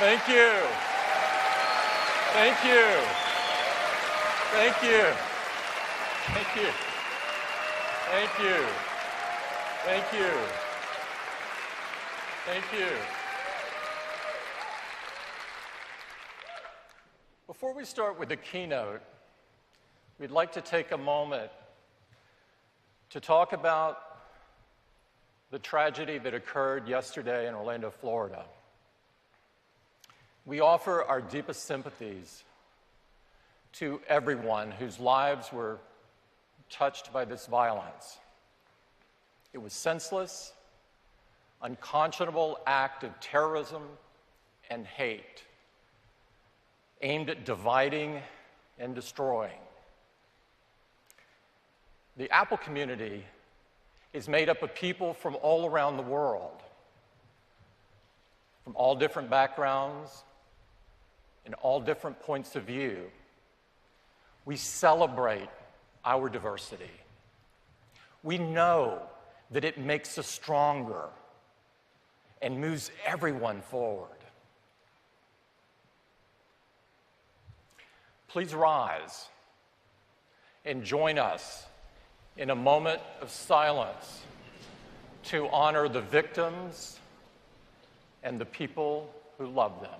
Thank you. Thank you. Thank you. Thank you. Thank you. Thank you. Thank you. Before we start with the keynote, we'd like to take a moment to talk about the tragedy that occurred yesterday in Orlando, Florida. We offer our deepest sympathies to everyone whose lives were touched by this violence. It was senseless, unconscionable act of terrorism and hate aimed at dividing and destroying. The Apple community is made up of people from all around the world, from all different backgrounds and all different points of view. We celebrate our diversity. We know that it makes us stronger and moves everyone forward. Please rise and join us in a moment of silence to honor the victims and the people who love them.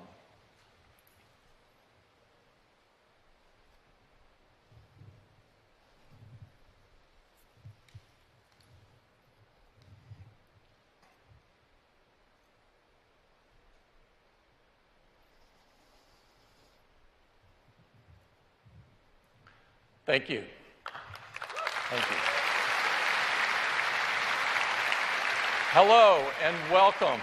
Thank you. Thank you. Hello and welcome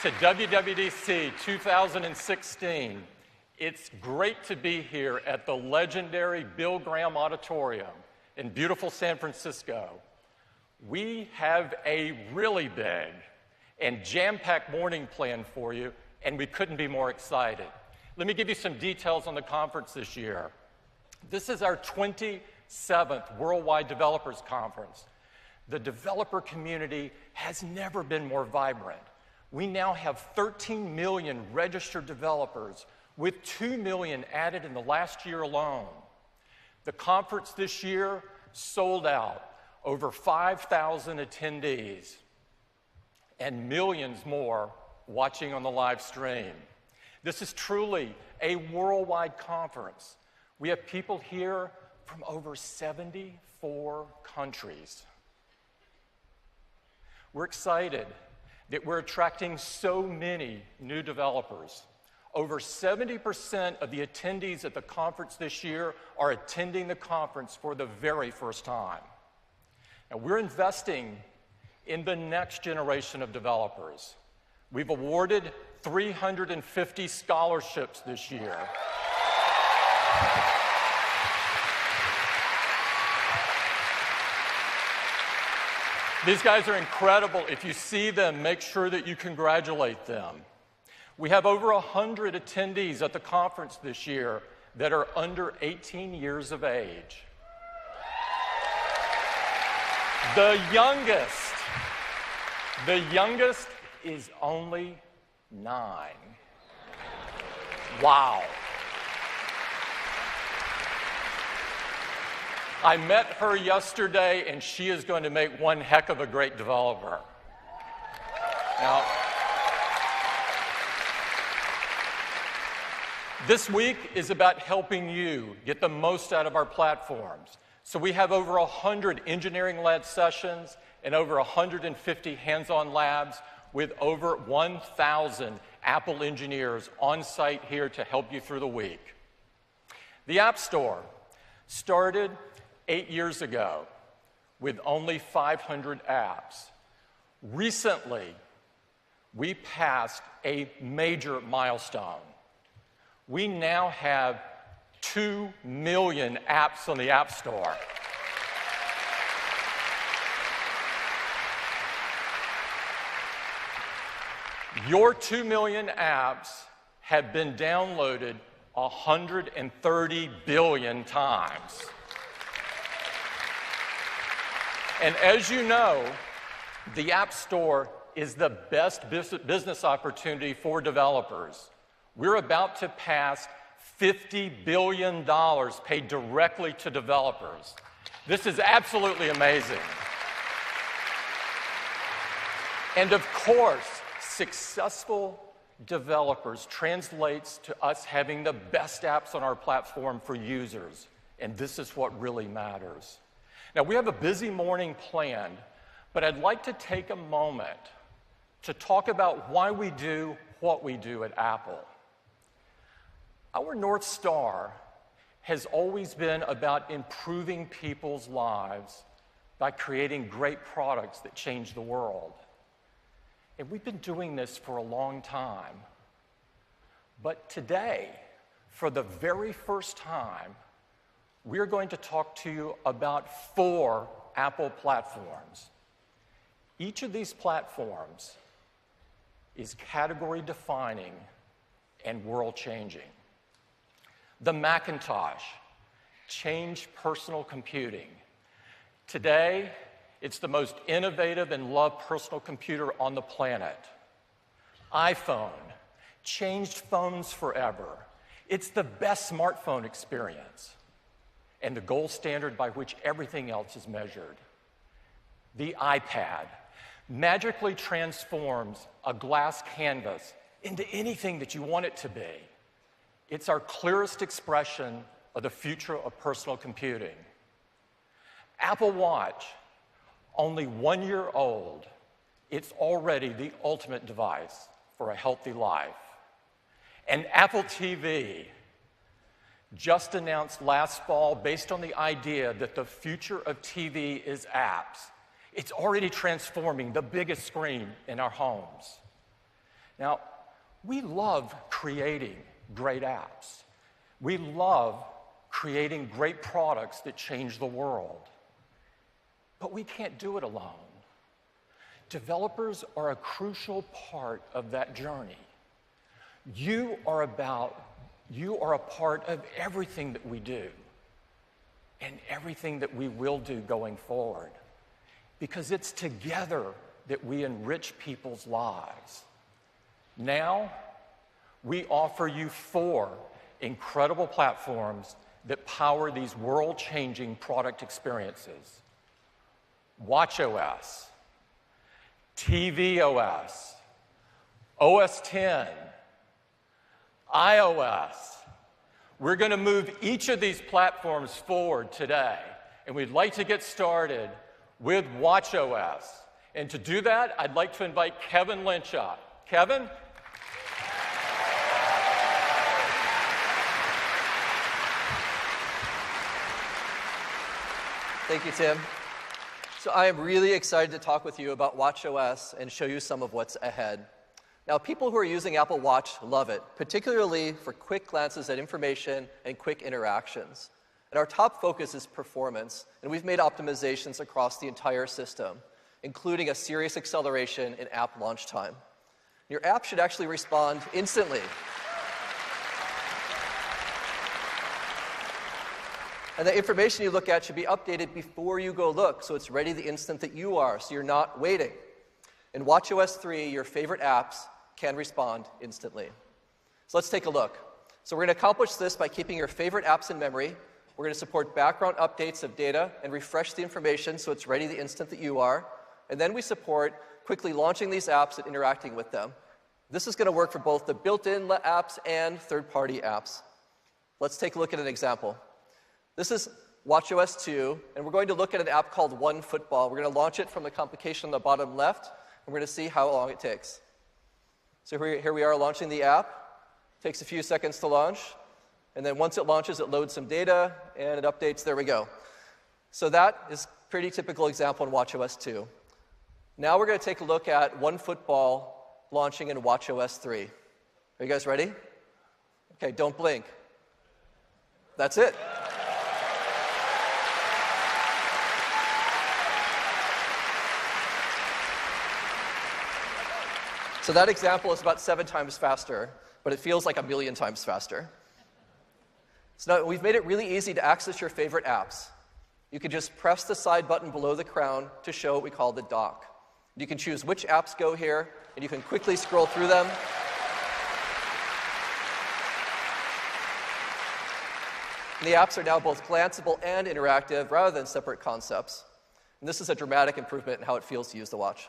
to WWDC 2016. It's great to be here at the legendary Bill Graham Auditorium in beautiful San Francisco. We have a really big and jam-packed morning planned for you, and we couldn't be more excited. Let me give you some details on the conference this year. This is our 27th Worldwide Developers Conference. The developer community has never been more vibrant. We now have 13 million registered developers, with 2 million added in the last year alone. The conference this year sold out, over 5,000 attendees, and millions more watching on the live stream. This is truly a worldwide conference. We have people here from over 74 countries. We're excited that we're attracting so many new developers. Over 70% of the attendees at the conference this year are attending the conference for the very first time. And we're investing in the next generation of developers. We've awarded 350 scholarships this year. These guys are incredible. If you see them, make sure that you congratulate them. We have over 100 attendees at the conference this year that are under 18 years of age. The youngest is only 9. Wow. I met her yesterday, and she is going to make one heck of a great developer. Now, this week is about helping you get the most out of our platforms. So we have over 100 engineering-led sessions and over 150 hands-on labs with over 1,000 Apple engineers on site here to help you through the week. The App Store started 8 years ago with only 500 apps. Recently, we passed a major milestone. We now have 2 million apps on the App Store. Your 2 million apps have been downloaded 130 billion times. And as you know, the App Store is the best business opportunity for developers. We're about to pass $50 billion paid directly to developers. This is absolutely amazing. And of course, successful developers translates to us having the best apps on our platform for users. And this is what really matters. Now, we have a busy morning planned, but I'd like to take a moment to talk about why we do what we do at Apple. Our North Star has always been about improving people's lives by creating great products that change the world. And we've been doing this for a long time. But today, for the very first time, we're going to talk to you about 4 Apple platforms. Each of these platforms is category-defining and world-changing. The Macintosh changed personal computing. Today, it's the most innovative and loved personal computer on the planet. iPhone changed phones forever. It's the best smartphone experience and the gold standard by which everything else is measured. The iPad magically transforms a glass canvas into anything that you want it to be. It's our clearest expression of the future of personal computing. Apple Watch, only 1 year old, it's already the ultimate device for a healthy life. And Apple TV, just announced last fall based on the idea that the future of TV is apps. It's already transforming the biggest screen in our homes. Now, we love creating great apps. We love creating great products that change the world. But we can't do it alone. Developers are a crucial part of that journey. You are a part of everything that we do and everything that we will do going forward, because it's together that we enrich people's lives. Now, we offer you 4 incredible platforms that power these world-changing product experiences. watchOS, tvOS, OS X, iOS. We're going to move each of these platforms forward today, and we'd like to get started with watchOS. And to do that, I'd like to invite Kevin Lynch up. Kevin? Thank you, Tim. So I am really excited to talk with you about watchOS and show you some of what's ahead. Now, people who are using Apple Watch love it, particularly for quick glances at information and quick interactions. And our top focus is performance, and we've made optimizations across the entire system, including a serious acceleration in app launch time. Your app should actually respond instantly. And the information you look at should be updated before you go look, so it's ready the instant that you are, so you're not waiting. In watchOS 3, your favorite apps can respond instantly. So let's take a look. So we're going to accomplish this by keeping your favorite apps in memory. We're going to support background updates of data and refresh the information so it's ready the instant that you are. And then we support quickly launching these apps and interacting with them. This is going to work for both the built-in apps and third-party apps. Let's take a look at an example. This is watchOS 2, and we're going to look at an app called OneFootball. We're going to launch it from the complication on the bottom left, and we're going to see how long it takes. So here we are launching the app. It takes a few seconds to launch, and then once it launches, it loads some data, and it updates. There we go. So that is a pretty typical example in watchOS 2. Now we're going to take a look at OneFootball launching in watchOS 3. Are you guys ready? Okay, don't blink. That's it. So that example is about 7 times faster, but it feels like 1,000,000 times faster. So now we've made it really easy to access your favorite apps. You can just press the side button below the crown to show what we call the dock. You can choose which apps go here, and you can quickly scroll through them. And the apps are now both glanceable and interactive rather than separate concepts. And this is a dramatic improvement in how it feels to use the watch.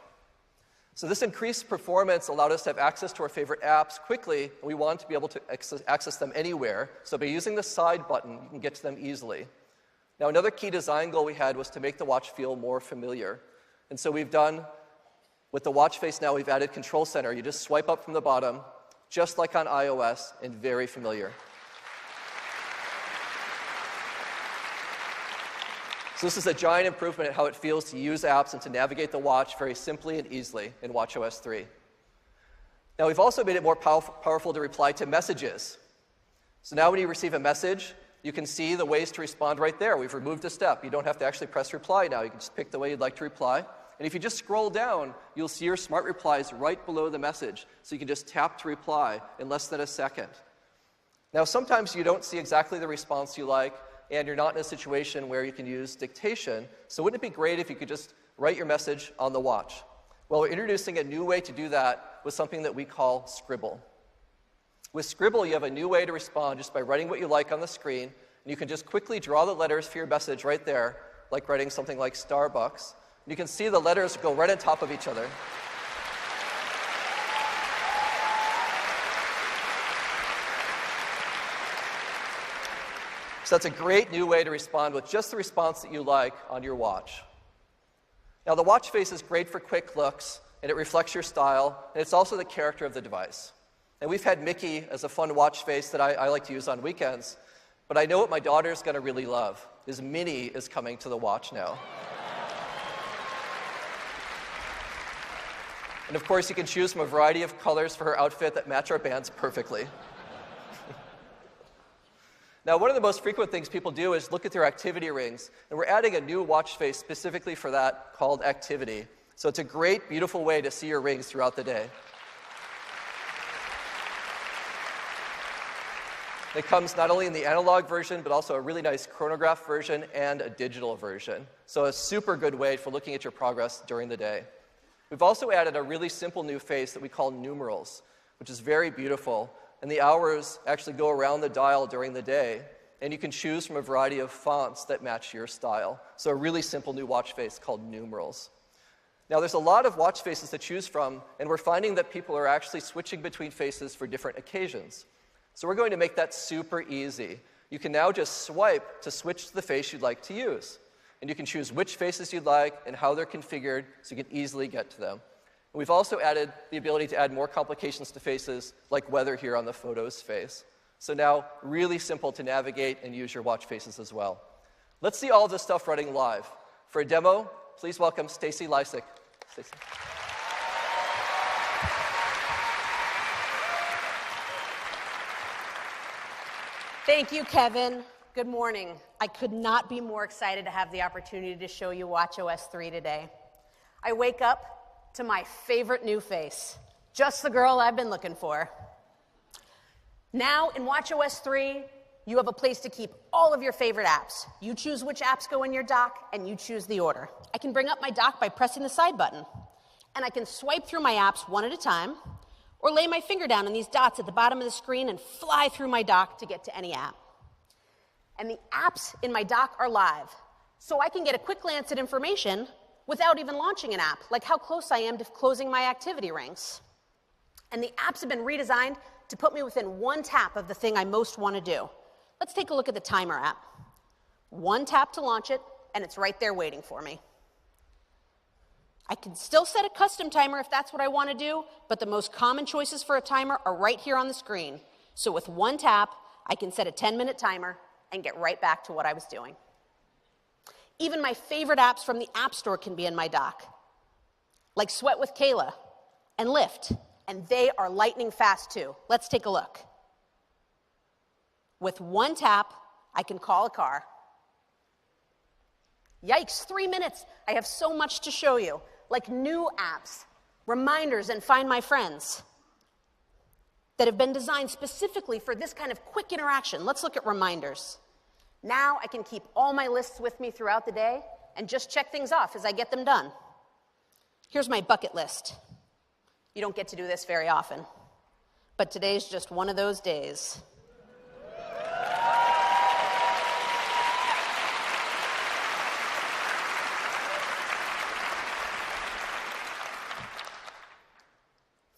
So this increased performance allowed us to have access to our favorite apps quickly, and we wanted to be able to access them anywhere. So by using the side button, you can get to them easily. Now, another key design goal we had was to make the watch feel more familiar. And so we've done, with the watch face now, we've added Control Center. You just swipe up from the bottom, just like on iOS, and very familiar. So this is a giant improvement in how it feels to use apps and to navigate the watch very simply and easily in watchOS 3. Now, we've also made it more powerful to reply to messages. So now when you receive a message, you can see the ways to respond right there. We've removed a step. You don't have to actually press reply now. You can just pick the way you'd like to reply. And if you just scroll down, you'll see your smart replies right below the message. So you can just tap to reply in less than a second. Now, sometimes you don't see exactly the response you like, and you're not in a situation where you can use dictation. So wouldn't it be great if you could just write your message on the watch? Well, we're introducing a new way to do that with something that we call Scribble. With Scribble, you have a new way to respond just by writing what you like on the screen, and you can just quickly draw the letters for your message right there, like writing something like Starbucks. And you can see the letters go right on top of each other. So that's a great new way to respond with just the response that you like on your watch. Now, the watch face is great for quick looks, and it reflects your style, and it's also the character of the device. And we've had Mickey as a fun watch face that I like to use on weekends, but I know what my daughter's going to really love is Minnie is coming to the watch now. And of course, you can choose from a variety of colors for her outfit that match our bands perfectly. Now, one of the most frequent things people do is look at their activity rings, and we're adding a new watch face specifically for that called Activity. So it's a great, beautiful way to see your rings throughout the day. It comes not only in the analog version, but also a really nice chronograph version and a digital version. So a super good way for looking at your progress during the day. We've also added a really simple new face that we call numerals, which is very beautiful. And the hours actually go around the dial during the day, and you can choose from a variety of fonts that match your style. So a really simple new watch face called numerals. Now, there's a lot of watch faces to choose from, and we're finding that people are actually switching between faces for different occasions. So we're going to make that super easy. You can now just swipe to switch to the face you'd like to use. And you can choose which faces you'd like and how they're configured so you can easily get to them. We've also added the ability to add more complications to faces, like weather here on the Photos face. So now, really simple to navigate and use your watch faces as well. Let's see all of this stuff running live. For a demo, please welcome Stacy Lysick. Stacy. Thank you, Kevin. Good morning. I could not be more excited to have the opportunity to show you watchOS 3 today. I wake up to my favorite new face, just the girl I've been looking for. Now, in watchOS 3, you have a place to keep all of your favorite apps. You choose which apps go in your dock, and you choose the order. I can bring up my dock by pressing the side button, and I can swipe through my apps one at a time, or lay my finger down on these dots at the bottom of the screen and fly through my dock to get to any app. And the apps in my dock are live, so I can get a quick glance at information without even launching an app, like how close I am to closing my activity rings. And the apps have been redesigned to put me within one tap of the thing I most want to do. Let's take a look at the timer app. One tap to launch it, and it's right there waiting for me. I can still set a custom timer if that's what I want to do, but the most common choices for a timer are right here on the screen. So with one tap, I can set a 10-minute timer and get right back to what I was doing. Even my favorite apps from the App Store can be in my dock, like Sweat with Kayla and Lyft, and they are lightning fast too. Let's take a look. With one tap, I can call a car. Yikes, 3 minutes. I have so much to show you, like new apps, reminders, and Find My Friends that have been designed specifically for this kind of quick interaction. Let's look at reminders. Now I can keep all my lists with me throughout the day and just check things off as I get them done. Here's my bucket list. You don't get to do this very often, but today's just one of those days.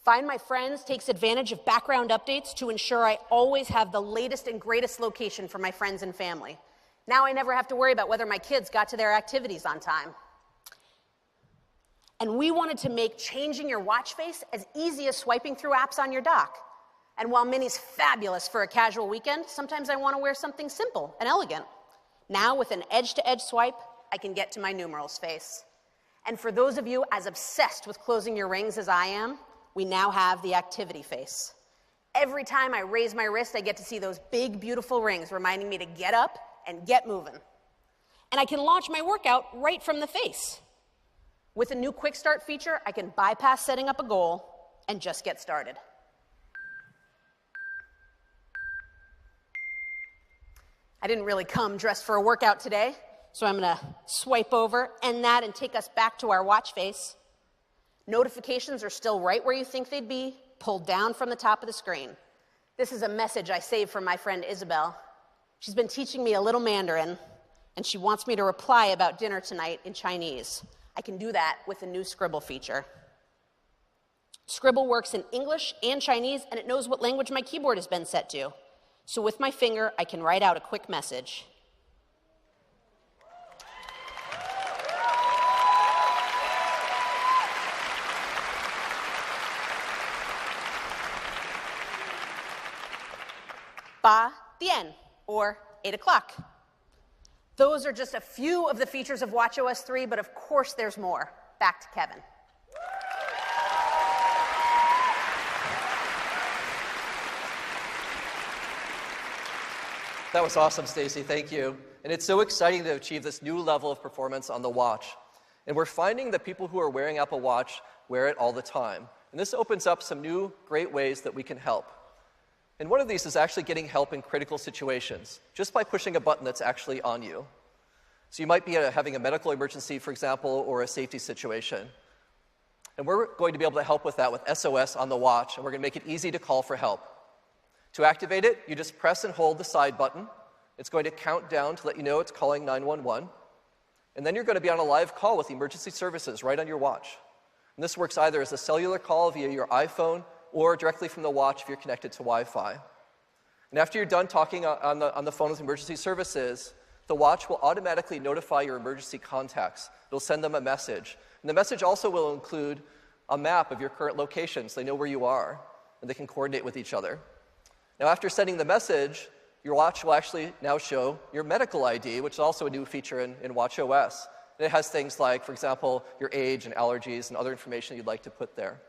Find My Friends takes advantage of background updates to ensure I always have the latest and greatest location for my friends and family. Now I never have to worry about whether my kids got to their activities on time. And we wanted to make changing your watch face as easy as swiping through apps on your dock. And while Mini's fabulous for a casual weekend, sometimes I want to wear something simple and elegant. Now, with an edge-to-edge swipe, I can get to my numerals face. And for those of you as obsessed with closing your rings as I am, we now have the activity face. Every time I raise my wrist, I get to see those big, beautiful rings reminding me to get up and get moving. And I can launch my workout right from the face. With a new quick start feature, I can bypass setting up a goal and just get started. I didn't really come dressed for a workout today, so I'm going to swipe over, end that, and take us back to our watch face. Notifications are still right where you think they'd be, pulled down from the top of the screen. This is a message I saved from my friend Isabel. She's been teaching me a little Mandarin, and she wants me to reply about dinner tonight in Chinese. I can do that with the new Scribble feature. Scribble works in English and Chinese, and it knows what language my keyboard has been set to. So with my finger, I can write out a quick message. Ba Dian, or 8 o'clock. Those are just a few of the features of watchOS 3, but of course there's more. Back to Kevin. That was awesome, Stacy. Thank you. And it's so exciting to achieve this new level of performance on the watch. And we're finding that people who are wearing Apple Watch wear it all the time. And this opens up some new great ways that we can help. And one of these is actually getting help in critical situations, just by pushing a button that's actually on you. So you might be having a medical emergency, for example, or a safety situation. And we're going to be able to help with that with SOS on the watch, and we're going to make it easy to call for help. To activate it, you just press and hold the side button. It's going to count down to let you know it's calling 911. And then you're going to be on a live call with emergency services right on your watch. And this works either as a cellular call via your iPhone or directly from the watch if you're connected to Wi-Fi. And after you're done talking on the phone with emergency services, the watch will automatically notify your emergency contacts. It'll send them a message. And the message also will include a map of your current location so they know where you are, and they can coordinate with each other. Now, after sending the message, your watch will actually now show your medical ID, which is also a new feature in watchOS. And it has things like, for example, your age and allergies and other information you'd like to put there.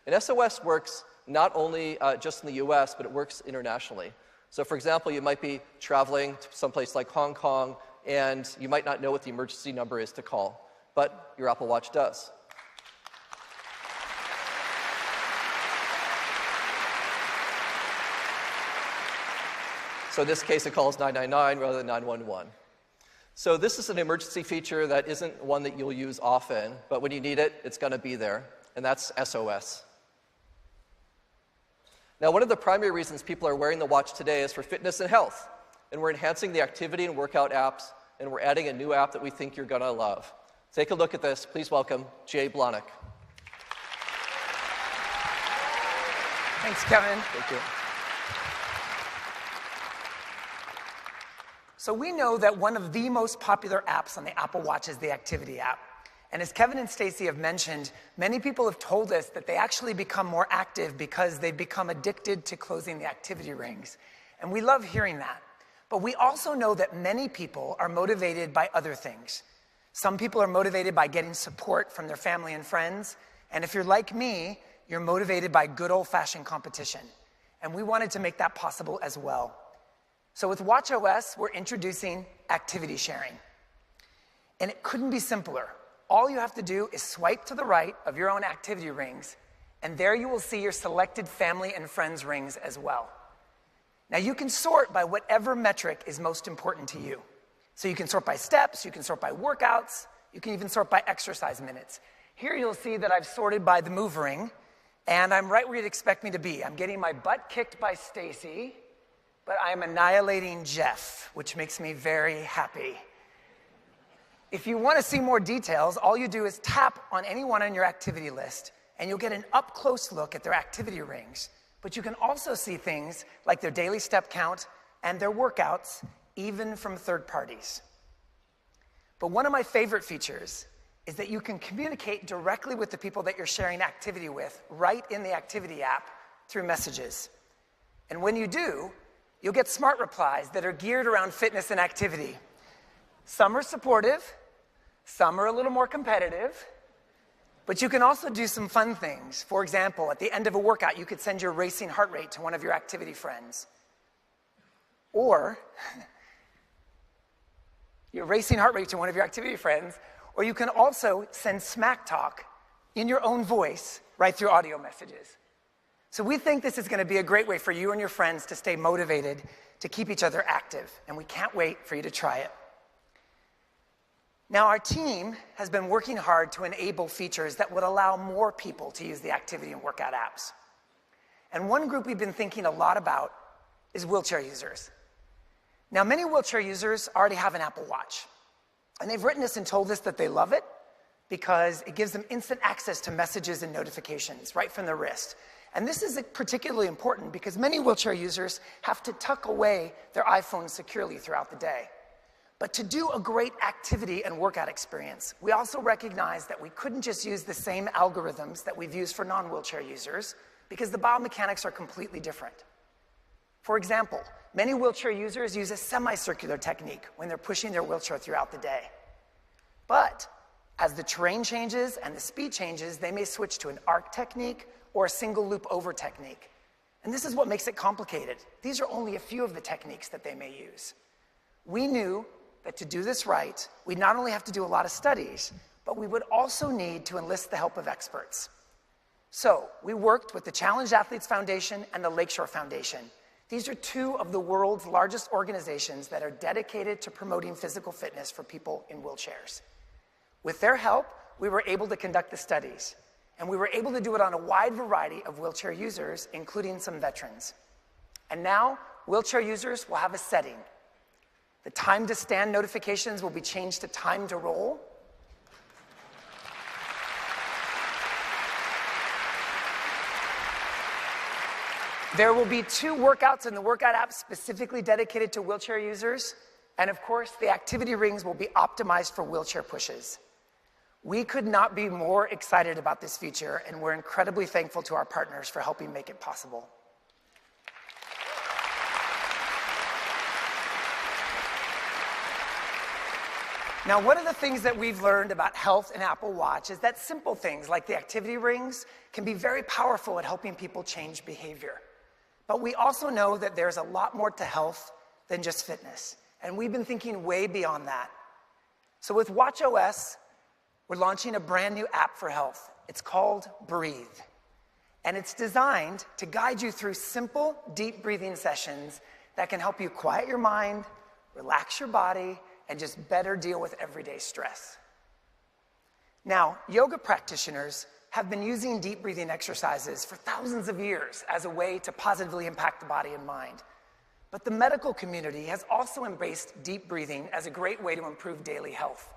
And SOS works not only just in the US, but it works internationally. So, for example, you might be traveling to someplace like Hong Kong, and you might not know what the emergency number is to call, but your Apple Watch does. So in this case, it calls 999 rather than 911. So this is an emergency feature that isn't one that you'll use often, but when you need it, it's going to be there, and that's SOS. Now, one of the primary reasons people are wearing the watch today is for fitness and health, and we're enhancing the activity and workout apps, and we're adding a new app that we think you're going to love. Take a look at this. Please welcome Jay Blahnik. Thanks, Kevin. Thank you. So we know that one of the most popular apps on the Apple Watch is the Activity app. And as Kevin and Stacy have mentioned, many people have told us that they actually become more active because they've become addicted to closing the activity rings. And we love hearing that. But we also know that many people are motivated by other things. Some people are motivated by getting support from their family and friends. And if you're like me, you're motivated by good old-fashioned competition. And we wanted to make that possible as well. So with watchOS, we're introducing activity sharing. And it couldn't be simpler. All you have to do is swipe to the right of your own activity rings, and there you will see your selected family and friends rings as well. Now you can sort by whatever metric is most important to you. So you can sort by steps, you can sort by workouts, you can even sort by exercise minutes. Here you'll see that I've sorted by the move ring, and I'm right where you'd expect me to be. I'm getting my butt kicked by Stacy, but I am annihilating Jeff, which makes me very happy. If you want to see more details, all you do is tap on any one on your activity list, and you'll get an up-close look at their activity rings, but you can also see things like their daily step count and their workouts, even from third parties. But one of my favorite features is that you can communicate directly with the people that you're sharing activity with right in the activity app through messages. And when you do, you'll get smart replies that are geared around fitness and activity. Some are supportive, some are a little more competitive, but you can also do some fun things. For example, at the end of a workout, you could send your racing heart rate to one of your activity friends. Or your racing heart rate to one of your activity friends, or you can also send smack talk in your own voice right through audio messages. So we think this is going to be a great way for you and your friends to stay motivated to keep each other active, and we can't wait for you to try it. Now, our team has been working hard to enable features that would allow more people to use the activity and workout apps. And one group we've been thinking a lot about is wheelchair users. Now, many wheelchair users already have an Apple Watch, and they've written us and told us that they love it because it gives them instant access to messages and notifications right from their wrist. And this is particularly important because many wheelchair users have to tuck away their iPhone securely throughout the day. But to do a great activity and workout experience, we also recognize that we couldn't just use the same algorithms that we've used for non-wheelchair users because the biomechanics are completely different. For example, many wheelchair users use a semicircular technique when they're pushing their wheelchair throughout the day. But as the terrain changes and the speed changes, they may switch to an arc technique or a single loop over technique. And this is what makes it complicated. These are only a few of the techniques that they may use. We knew that to do this right, we'd not only have to do a lot of studies, but we would also need to enlist the help of experts. So we worked with the Challenged Athletes Foundation and the Lakeshore Foundation. These are two of the world's largest organizations that are dedicated to promoting physical fitness for people in wheelchairs. With their help, we were able to conduct the studies, and we were able to do it on a wide variety of wheelchair users, including some veterans. And now, wheelchair users will have a setting. The time to stand notifications will be changed to time to roll. There will be 2 workouts in the workout app specifically dedicated to wheelchair users. And of course, the activity rings will be optimized for wheelchair pushes. We could not be more excited about this feature, and we're incredibly thankful to our partners for helping make it possible. Now, one of the things that we've learned about health and Apple Watch is that simple things like the activity rings can be very powerful at helping people change behavior. But we also know that there's a lot more to health than just fitness. And we've been thinking way beyond that. So with watchOS, we're launching a brand new app for health. It's called Breathe. And it's designed to guide you through simple, deep breathing sessions that can help you quiet your mind, relax your body, and just better deal with everyday stress. Now, yoga practitioners have been using deep breathing exercises for thousands of years as a way to positively impact the body and mind. But the medical community has also embraced deep breathing as a great way to improve daily health.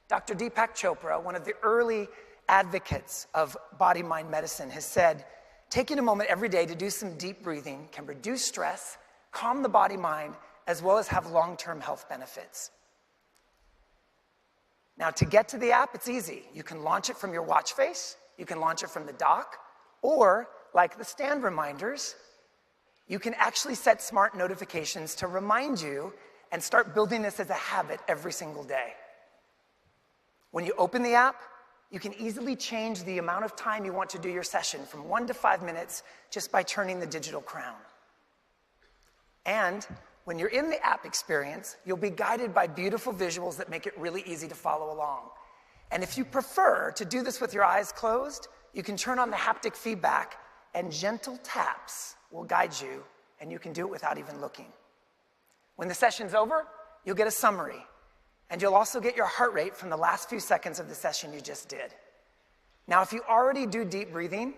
Dr. Deepak Chopra, one of the early advocates of body-mind medicine, has said, taking a moment every day to do some deep breathing can reduce stress, calm the body-mind, as well as have long-term health benefits. Now, to get to the app, it's easy. You can launch it from your watch face, you can launch it from the dock, or, like the stand reminders, you can actually set smart notifications to remind you and start building this as a habit every single day. When you open the app, you can easily change the amount of time you want to do your session from 1 to 5 minutes just by turning the digital crown. And when you're in the app experience, you'll be guided by beautiful visuals that make it really easy to follow along. And if you prefer to do this with your eyes closed, you can turn on the haptic feedback, and gentle taps will guide you, and you can do it without even looking. When the session's over, you'll get a summary, and you'll also get your heart rate from the last few seconds of the session you just did. Now, if you already do deep breathing,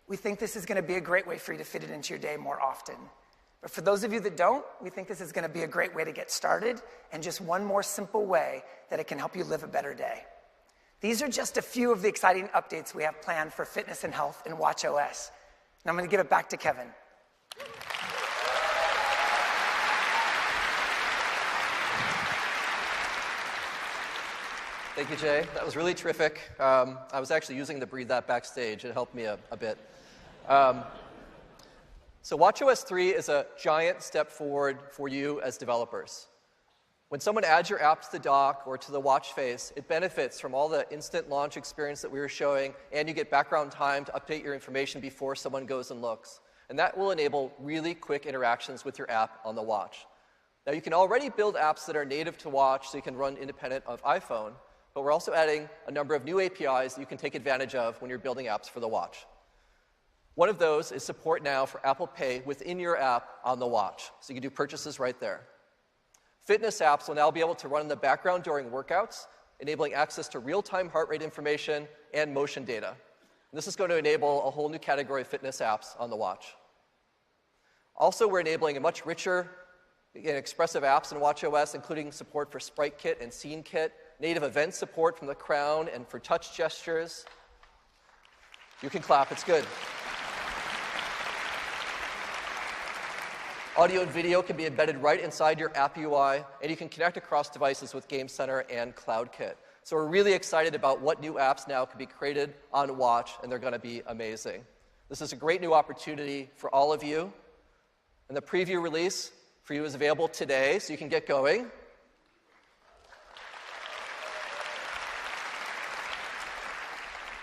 we think this is going to be a great way for you to fit it into your day more often. But for those of you that don't, we think this is going to be a great way to get started and just one more simple way that it can help you live a better day. These are just a few of the exciting updates we have planned for fitness and health in watchOS. Now I'm going to give it back to Kevin. Thank you, Jay. That was really terrific. I was actually using the Breathe That backstage. It helped me a bit. So watchOS 3 is a giant step forward for you as developers. When someone adds your app to the dock or to the watch face, it benefits from all the instant launch experience that we were showing, and you get background time to update your information before someone goes and looks. And that will enable really quick interactions with your app on the watch. Now, you can already build apps that are native to watch so you can run independent of iPhone, but we're also adding a number of new APIs that you can take advantage of when you're building apps for the watch. One of those is support now for Apple Pay within your app on the watch, so you can do purchases right there. Fitness apps will now be able to run in the background during workouts, enabling access to real-time heart rate information and motion data. And this is going to enable a whole new category of fitness apps on the watch. Also, we're enabling a much richer and expressive apps in watchOS, including support for Sprite Kit and Scene Kit, native event support from the crown and for touch gestures. You can clap, it's good. Audio and video can be embedded right inside your app UI, and you can connect across devices with Game Center and CloudKit. So we're really excited about what new apps now can be created on Watch, and they're going to be amazing. This is a great new opportunity for all of you. And the preview release for you is available today, so you can get going.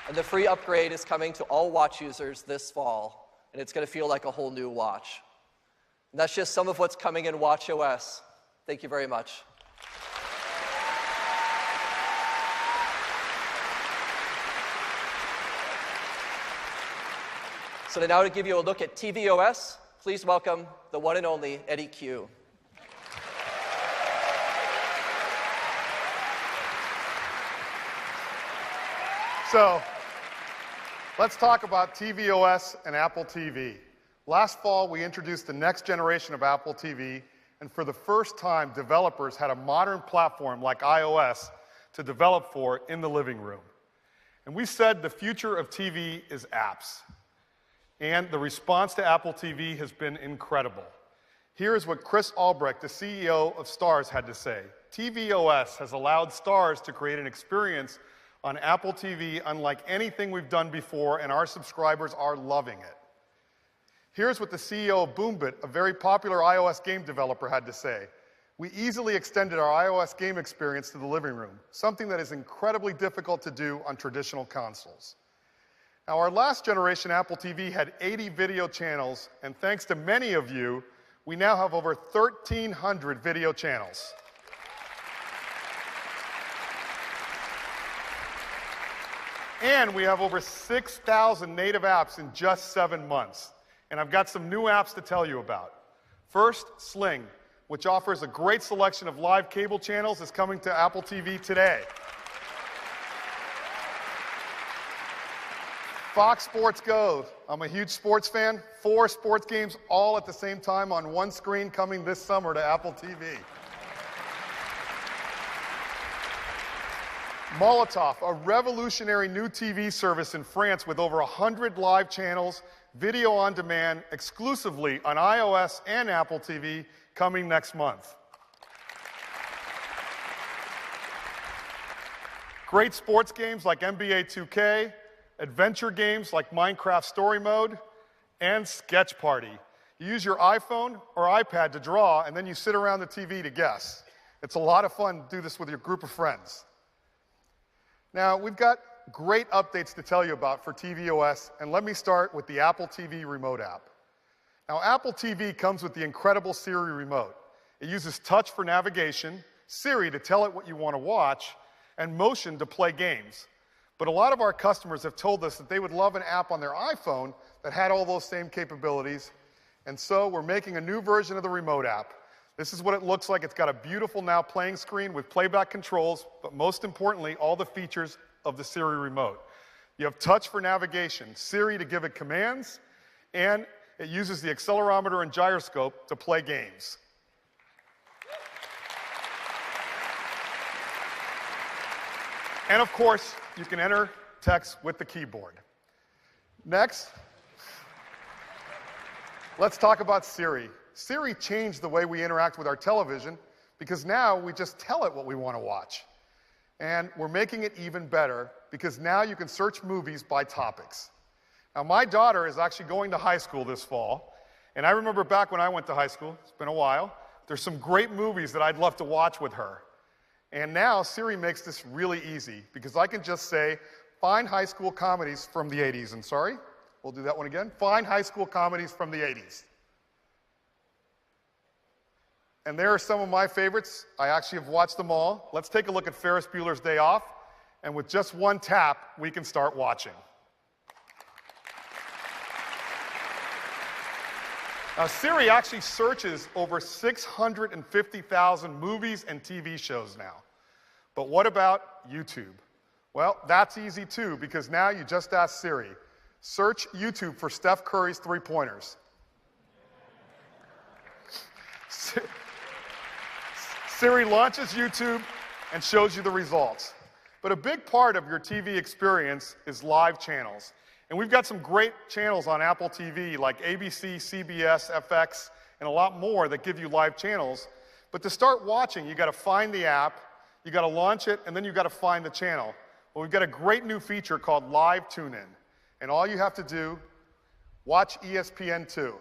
And the free upgrade is coming to all watch users this fall, and it's going to feel like a whole new watch. And that's just some of what's coming in watchOS. Thank you very much. So now to give you a look at tvOS, please welcome the one and only Eddie Q. So let's talk about tvOS and Apple TV. Last fall, we introduced the next generation of Apple TV, and for the first time, developers had a modern platform like iOS to develop for in the living room. And we said the future of TV is apps. And the response to Apple TV has been incredible. Here is what Chris Albrecht, the CEO of Starz, had to say. tvOS has allowed Starz to create an experience on Apple TV unlike anything we've done before, and our subscribers are loving it. Here's what the CEO of Boombit, a very popular iOS game developer, had to say. We easily extended our iOS game experience to the living room, something that is incredibly difficult to do on traditional consoles. Now, our last generation Apple TV had 80 video channels, and thanks to many of you, we now have over 1,300 video channels. And we have over 6,000 native apps in just 7 months. And I've got some new apps to tell you about. First, Sling, which offers a great selection of live cable channels, is coming to Apple TV today. Fox Sports Go. I'm a huge sports fan. 4 sports games all at the same time on one screen coming this summer to Apple TV. Molotov, a revolutionary new TV service in France with over 100 live channels, video on demand, exclusively on iOS and Apple TV, coming next month. Great sports games like NBA 2K, adventure games like Minecraft Story Mode, and Sketch Party. You use your iPhone or iPad to draw, and then you sit around the TV to guess. It's a lot of fun to do this with your group of friends. Now, we've got great updates to tell you about for tvOS, and let me start with the Apple TV Remote app. Now, Apple TV comes with the incredible Siri Remote. It uses touch for navigation, Siri to tell it what you want to watch, and motion to play games. But a lot of our customers have told us that they would love an app on their iPhone that had all those same capabilities, and so we're making a new version of the Remote app. This is what it looks like. It's got a beautiful now playing screen with playback controls, but most importantly, all the features of the Siri Remote. You have touch for navigation, Siri to give it commands, and it uses the accelerometer and gyroscope to play games. And of course, you can enter text with the keyboard. Next, let's talk about Siri. Siri changed the way we interact with our television because now we just tell it what we want to watch. And we're making it even better because now you can search movies by topics. Now, my daughter is actually going to high school this fall, and I remember back when I went to high school, it's been a while, there's some great movies that I'd love to watch with her. And now Siri makes this really easy because I can just say, find high school comedies from the 80s. And sorry, we'll do that one again. Find high school comedies from the 80s. And there are some of my favorites. I actually have watched them all. Let's take a look at Ferris Bueller's Day Off. And with just one tap, we can start watching. Now, Siri actually searches over 650,000 movies and TV shows now. But what about YouTube? Well, that's easy too, because now you just ask Siri, search YouTube for Steph Curry's three-pointers. Siri launches YouTube and shows you the results. But a big part of your TV experience is live channels. And we've got some great channels on Apple TV like ABC, CBS, FX, and a lot more that give you live channels. But to start watching, you got to find the app, you got to launch it, and then you got to find the channel. Well, we've got a great new feature called Live Tune-In. And all you have to do, watch ESPN2.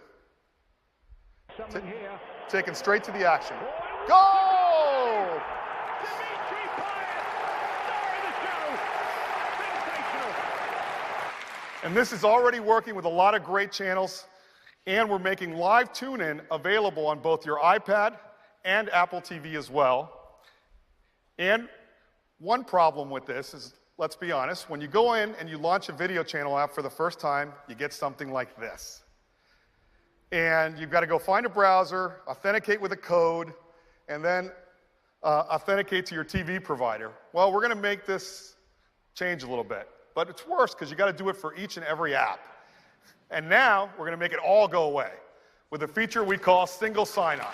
Taken straight to the action. Go! And this is already working with a lot of great channels, and we're making Live Tune-In available on both your iPad and Apple TV as well. And one problem with this is, let's be honest, when you go in and you launch a video channel app for the first time, you get something like this. And you've got to go find a browser, authenticate with a code, and then authenticate to your TV provider. Well, we're going to make this change a little bit. But it's worse because you got to do it for each and every app. And now we're going to make it all go away with a feature we call single sign-on.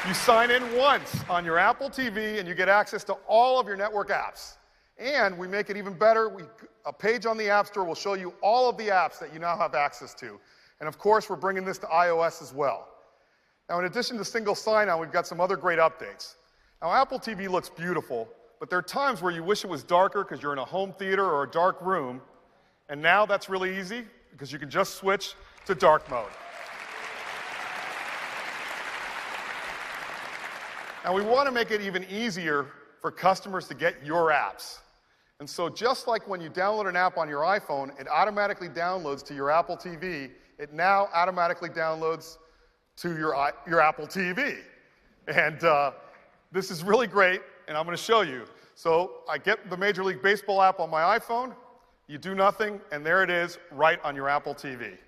You sign in once on your Apple TV and you get access to all of your network apps. And we make it even better. A page on the App Store will show you all of the apps that you now have access to. And of course, we're bringing this to iOS as well. Now, in addition to single sign-on, we've got some other great updates. Now, Apple TV looks beautiful, but there are times where you wish it was darker because you're in a home theater or a dark room. And now that's really easy because you can just switch to dark mode. Now, we want to make it even easier for customers to get your apps. And so just like when you download an app on your iPhone, it automatically downloads to your Apple TV, it now automatically downloads to your Apple TV. And this is really great, and I'm going to show you. So I get the Major League Baseball app on my iPhone, you do nothing, and there it is right on your Apple TV.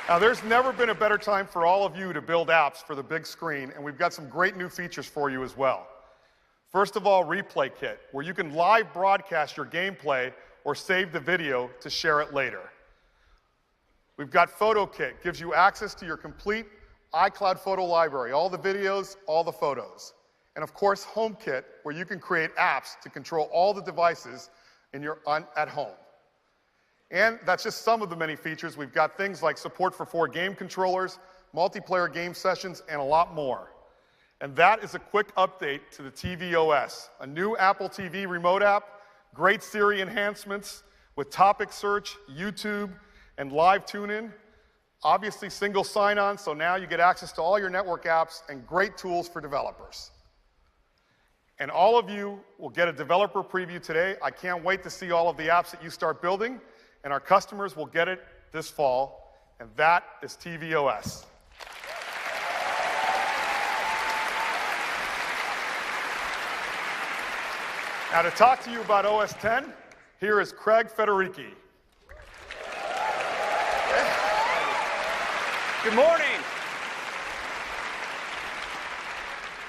Now, there's never been a better time for all of you to build apps for the big screen, and we've got some great new features for you as well. First of all, Replay Kit, where you can live broadcast your gameplay or save the video to share it later. We've got Photo Kit, gives you access to your complete iCloud photo library, all the videos, all the photos. And of course, HomeKit, where you can create apps to control all the devices at home. And that's just some of the many features. We've got things like support for 4 game controllers, multiplayer game sessions, and a lot more. And that is a quick update to the tvOS, a new Apple TV remote app, great Siri enhancements with topic search, YouTube, and live tune-in. Obviously single sign-on, so now you get access to all your network apps and great tools for developers. And all of you will get a developer preview today. I can't wait to see all of the apps that you start building, and our customers will get it this fall, and that is tvOS. Now, to talk to you about OS 10, here is Craig Federici. Good morning.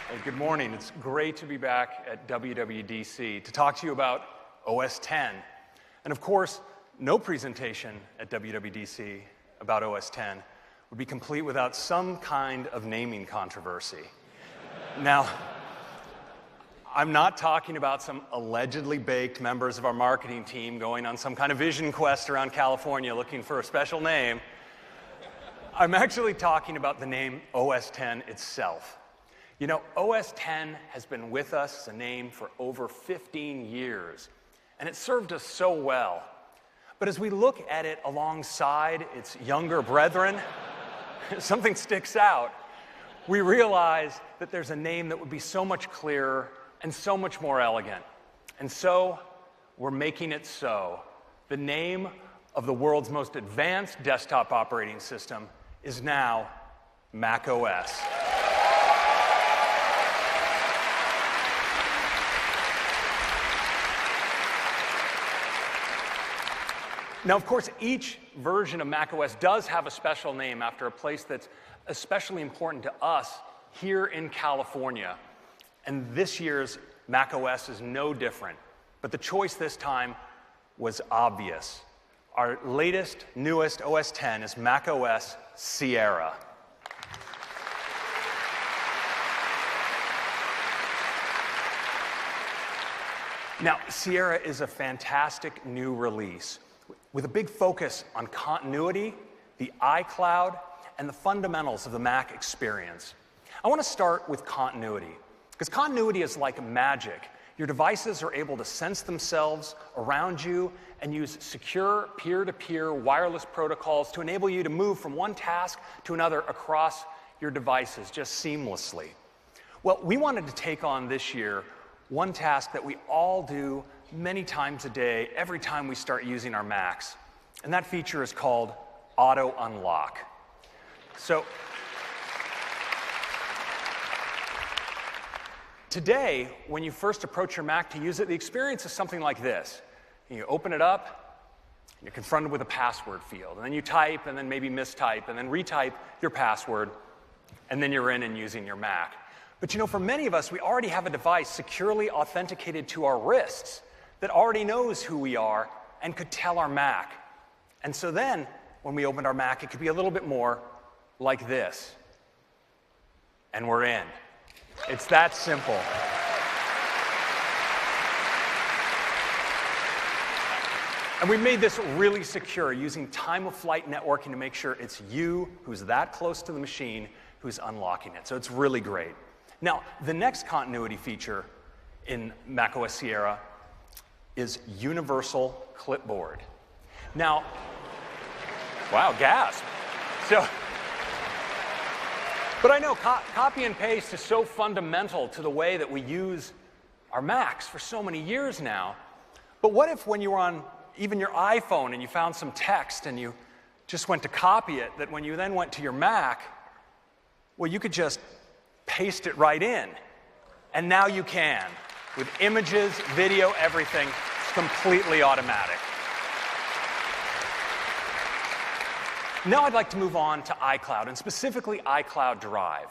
Hey, good morning. It's great to be back at WWDC to talk to you about OS 10. And of course, no presentation at WWDC about OS X would be complete without some kind of naming controversy. Now, I'm not talking about some allegedly baked members of our marketing team going on some kind of vision quest around California looking for a special name. I'm actually talking about the name OS X itself. You know, OS X has been with us as a name for over 15 years, and it served us so well. But as we look at it alongside its younger brethren, something sticks out. We realize that there's a name that would be so much clearer and so much more elegant. And so, we're making it so. The name of the world's most advanced desktop operating system is now Mac OS. Now, of course, each version of Mac OS does have a special name after a place that's especially important to us here in California. And this year's Mac OS is no different. But the choice this time was obvious. Our latest, newest OS X is Mac OS Sierra. Now, Sierra is a fantastic new release with a big focus on continuity, the iCloud, and the fundamentals of the Mac experience. I want to start with continuity, because continuity is like magic. Your devices are able to sense themselves around you and use secure peer-to-peer wireless protocols to enable you to move from one task to another across your devices just seamlessly. Well, we wanted to take on this year one task that we all do many times a day, every time we start using our Macs. And that feature is called Auto Unlock. So, today, when you first approach your Mac to use it, the experience is something like this. You open it up, and you're confronted with a password field. And then you type, and then maybe mistype, and then retype your password, and then you're in and using your Mac. But you know, for many of us, we already have a device securely authenticated to our wrists that already knows who we are and could tell our Mac. And so then, when we opened our Mac, it could be a little bit more like this. And we're in. It's that simple. And we made this really secure using time-of-flight networking to make sure it's you who's that close to the machine who's unlocking it. So it's really great. Now, the next continuity feature in macOS Sierra is Universal Clipboard. Now, wow, gasp. But I know copy and paste is so fundamental to the way that we use our Macs for so many years now. But what if when you were on even your iPhone and you found some text and you just went to copy it, that when you then went to your Mac, well, you could just paste it right in. And now you can. With images, video, everything, it's completely automatic. Now I'd like to move on to iCloud, and specifically iCloud Drive.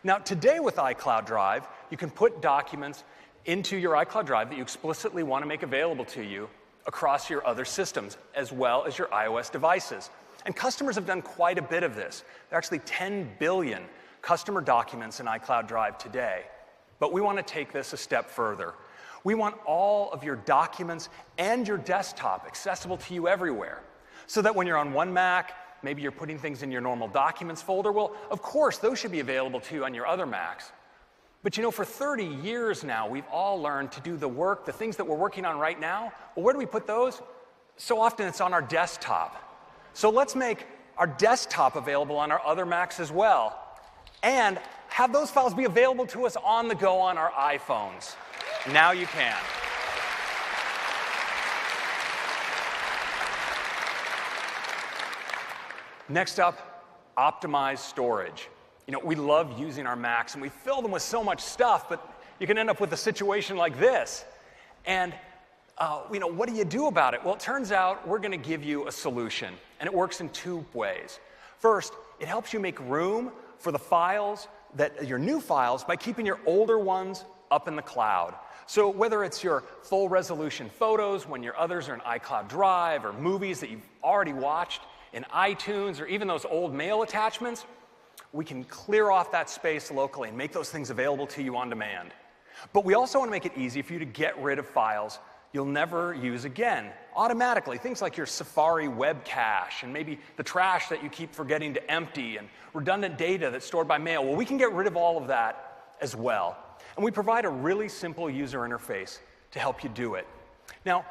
Now, today with iCloud Drive, you can put documents into your iCloud Drive that you explicitly want to make available to you across your other systems, as well as your iOS devices. And customers have done quite a bit of this. There are actually 10 billion customer documents in iCloud Drive today. But we want to take this a step further. We want all of your documents and your desktop accessible to you everywhere, so that when you're on one Mac, maybe you're putting things in your normal documents folder. Well, of course, those should be available to you on your other Macs. But you know, for 30 years now, we've all learned to do the work, the things that we're working on right now. Well, where do we put those? So often it's on our desktop. So let's make our desktop available on our other Macs as well, and have those files be available to us on the go on our iPhones. Now you can. Next up, optimized storage. You know, we love using our Macs, and we fill them with so much stuff, but you can end up with a situation like this. And, you know, what do you do about it? Well, it turns out we're going to give you a solution, and it works in two ways. First, it helps you make room for the files, your new files, by keeping your older ones up in the cloud. So whether it's your full resolution photos when your others are in iCloud Drive, or movies that you've already watched, in iTunes or even those old mail attachments, we can clear off that space locally and make those things available to you on demand. But we also want to make it easy for you to get rid of files you'll never use again, automatically. Things like your Safari web cache and maybe the trash that you keep forgetting to empty and redundant data that's stored by mail. Well, we can get rid of all of that as well. And we provide a really simple user interface to help you do it. Now,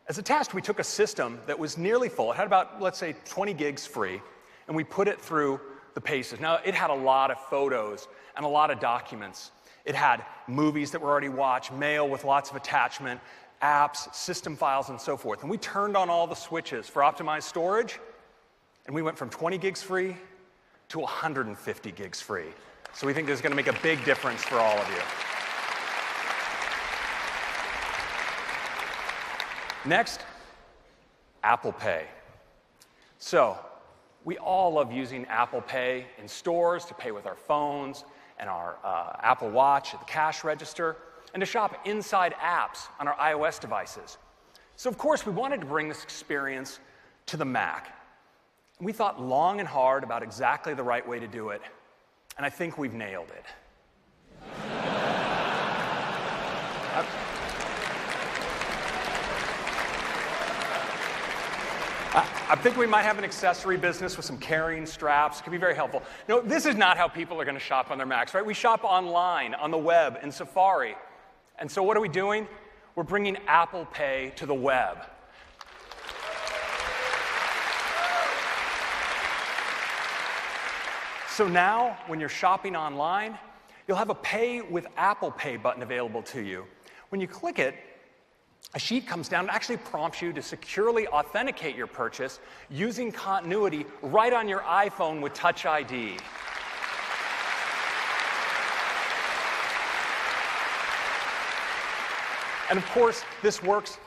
as a test, we took a system that was nearly full. It had about, let's say, 20 gigs free, and we put it through the paces. Now, it had a lot of photos and a lot of documents. It had movies that were already watched, mail with lots of attachment, apps, system files, and so forth. And we turned on all the switches for optimized storage, and we went from 20 gigs free to 150 gigs free. So we think this is going to make a big difference for all of you. Next, Apple Pay. So we all love using Apple Pay in stores to pay with our phones and our Apple Watch at the cash register, and to shop inside apps on our iOS devices. So of course, we wanted to bring this experience to the Mac. We thought long and hard about exactly the right way to do it, and I think we've nailed it. I think we might have an accessory business with some carrying straps. It could be very helpful. No, this is not how people are going to shop on their Macs, right? We shop online, on the web, in Safari. And so what are we doing? We're bringing Apple Pay to the web. So now, when you're shopping online, you'll have a Pay with Apple Pay button available to you. When you click it, a sheet comes down and actually prompts you to securely authenticate your purchase using continuity right on your iPhone with Touch ID. And of course, this works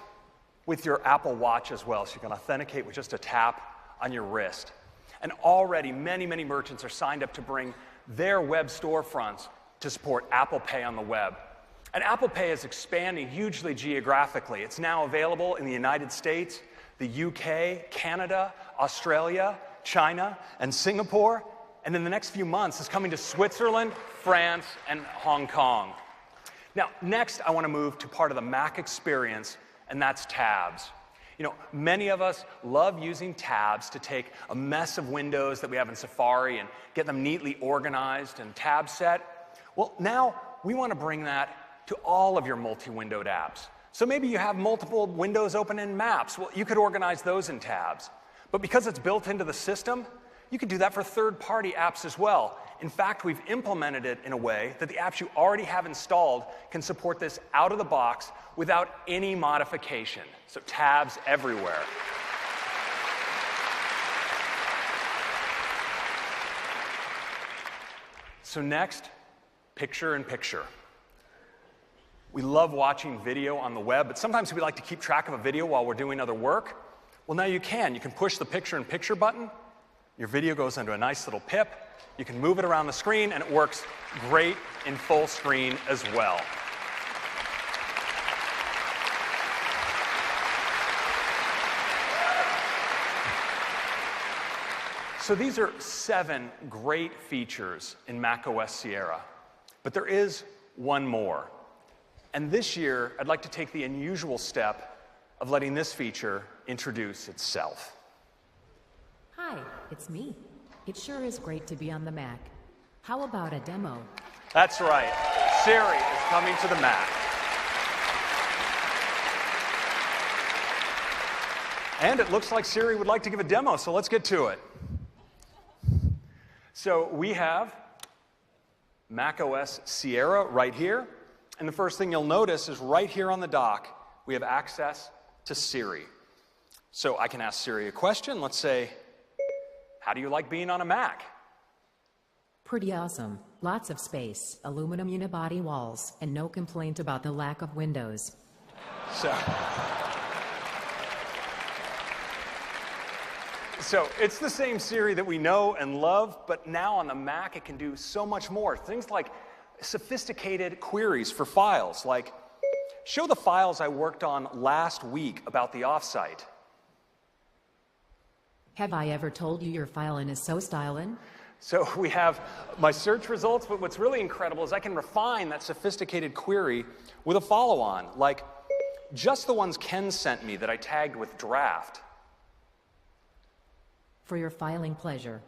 with your Apple Watch as well, so you can authenticate with just a tap on your wrist. And already, many, many merchants are signed up to bring their web storefronts to support Apple Pay on the web. And Apple Pay is expanding hugely geographically. It's now available in the United States, the UK, Canada, Australia, China, and Singapore. And in the next few months, it's coming to Switzerland, France, and Hong Kong. Now, next, I want to move to part of the Mac experience, and that's tabs. You know, many of us love using tabs to take a mess of windows that we have in Safari and get them neatly organized and tab set. Well, now we want to bring that to all of your multi-windowed apps. So maybe you have multiple windows open in Maps. Well, you could organize those in tabs. But because it's built into the system, you could do that for third-party apps as well. In fact, we've implemented it in a way that the apps you already have installed can support this out of the box without any modification. So tabs everywhere. So next, picture-in-picture. We love watching video on the web, but sometimes we like to keep track of a video while we're doing other work. Well, now you can. You can push the picture-in-picture button. Your video goes into a nice little pip. You can move it around the screen, and it works great in full screen as well. So these are 7 great features in macOS Sierra, but there is one more. And this year, I'd like to take the unusual step of letting this feature introduce itself. Hi, it's me. It sure is great to be on the Mac. How about a demo? That's right. Siri is coming to the Mac. And it looks like Siri would like to give a demo, so let's get to it. So we have macOS Sierra right here. And the first thing you'll notice is right here on the dock, we have access to Siri. So I can ask Siri a question. Let's say, how do you like being on a Mac? Pretty awesome. Lots of space, aluminum unibody walls, and no complaint about the lack of windows. So it's the same Siri that we know and love, but now on the Mac it can do so much more. Things like sophisticated queries for files, like, show the files I worked on last week about the offsite. Have I ever told you your filing is so stylin'? So we have my search results, but what's really incredible is I can refine that sophisticated query with a follow-on, like just the ones Ken sent me that I tagged with draft. For your filing pleasure.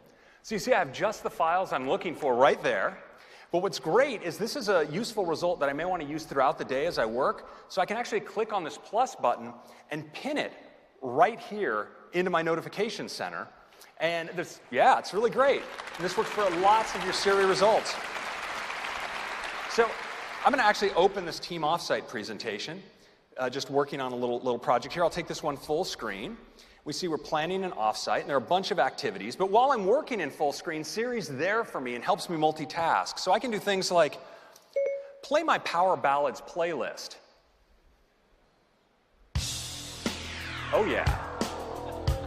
So you see, I have just the files I'm looking for right there. But what's great is this is a useful result that I may want to use throughout the day as I work. So I can actually click on this plus button and pin it right here into my notification center. And this, yeah, it's really great. And this works for lots of your Siri results. So I'm going to actually open this team offsite presentation, just working on a little project here. I'll take this one full screen. We see we're planning an offsite, and there are a bunch of activities. But while I'm working in full screen, Siri's there for me and helps me multitask. So I can do things like play my Power Ballads playlist. Oh, yeah.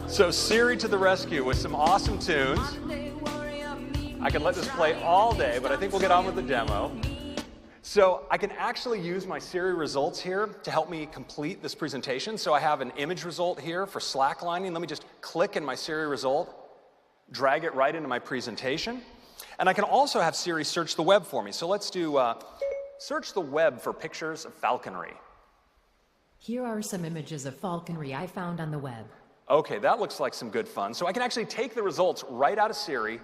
So Siri to the rescue with some awesome tunes. I can let this play all day, but I think we'll get on with the demo. So I can actually use my Siri results here to help me complete this presentation. So I have an image result here for slacklining. Let me just click in my Siri result, drag it right into my presentation. And I can also have Siri search the web for me. So let's do search the web for pictures of falconry. Here are some images of falconry I found on the web. Okay, that looks like some good fun. So I can actually take the results right out of Siri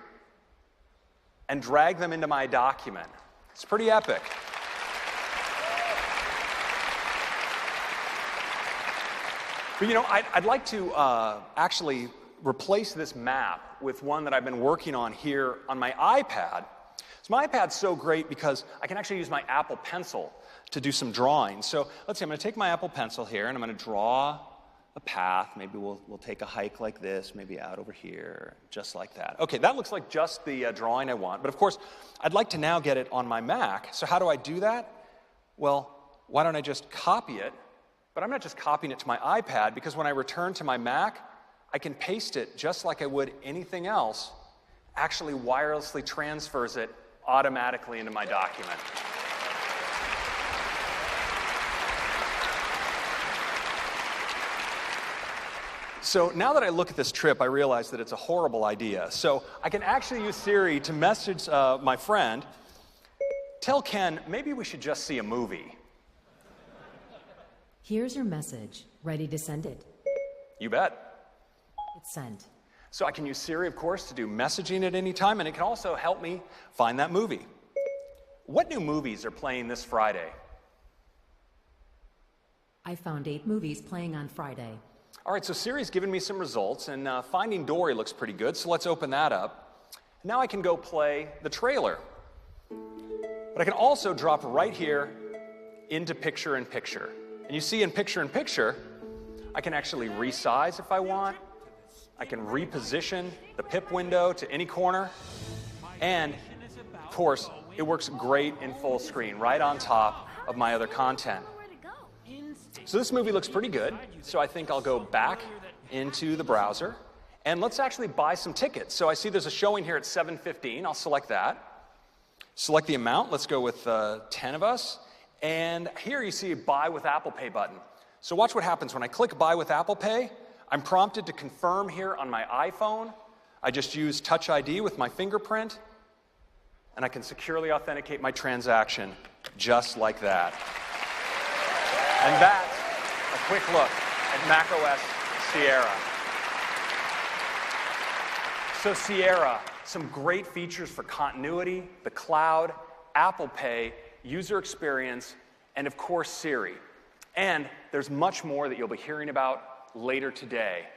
and drag them into my document. It's pretty epic. But you know, I'd like to actually replace this map with one that I've been working on here on my iPad. So my iPad's so great because I can actually use my Apple Pencil to do some drawing. So let's see, I'm going to take my Apple Pencil here and I'm going to draw a path. Maybe we'll take a hike like this, maybe out over here, just like that. Okay, that looks like just the drawing I want. But of course, I'd like to now get it on my Mac. So how do I do that? Well, why don't I just copy it? But I'm not just copying it to my iPad, because when I return to my Mac, I can paste it just like I would anything else, actually wirelessly transfers it automatically into my document. So now that I look at this trip, I realize that it's a horrible idea. So I can actually use Siri to message my friend, tell Ken, maybe we should just see a movie. Here's your message. Ready to send it? You bet. It's sent. So I can use Siri, of course, to do messaging at any time, and it can also help me find that movie. What new movies are playing this Friday? I found 8 movies playing on Friday. All right, so Siri's given me some results, and Finding Dory looks pretty good, so let's open that up. Now I can go play the trailer. But I can also drop right here into Picture-in-Picture. And you see in Picture-in-Picture, I can actually resize if I want. I can reposition the pip window to any corner. And, of course, it works great in full screen, right on top of my other content. So this movie looks pretty good, so I think I'll go back into the browser, and let's actually buy some tickets. So I see there's a showing here at 7:15. I'll select that. Select the amount. Let's go with 10 of us. And here you see a Buy with Apple Pay button. So watch what happens. When I click Buy with Apple Pay, I'm prompted to confirm here on my iPhone. I just use Touch ID with my fingerprint, and I can securely authenticate my transaction just like that. And that's a quick look at macOS Sierra. So Sierra, some great features for continuity, the cloud, Apple Pay, user experience, and of course Siri. And there's much more that you'll be hearing about later today.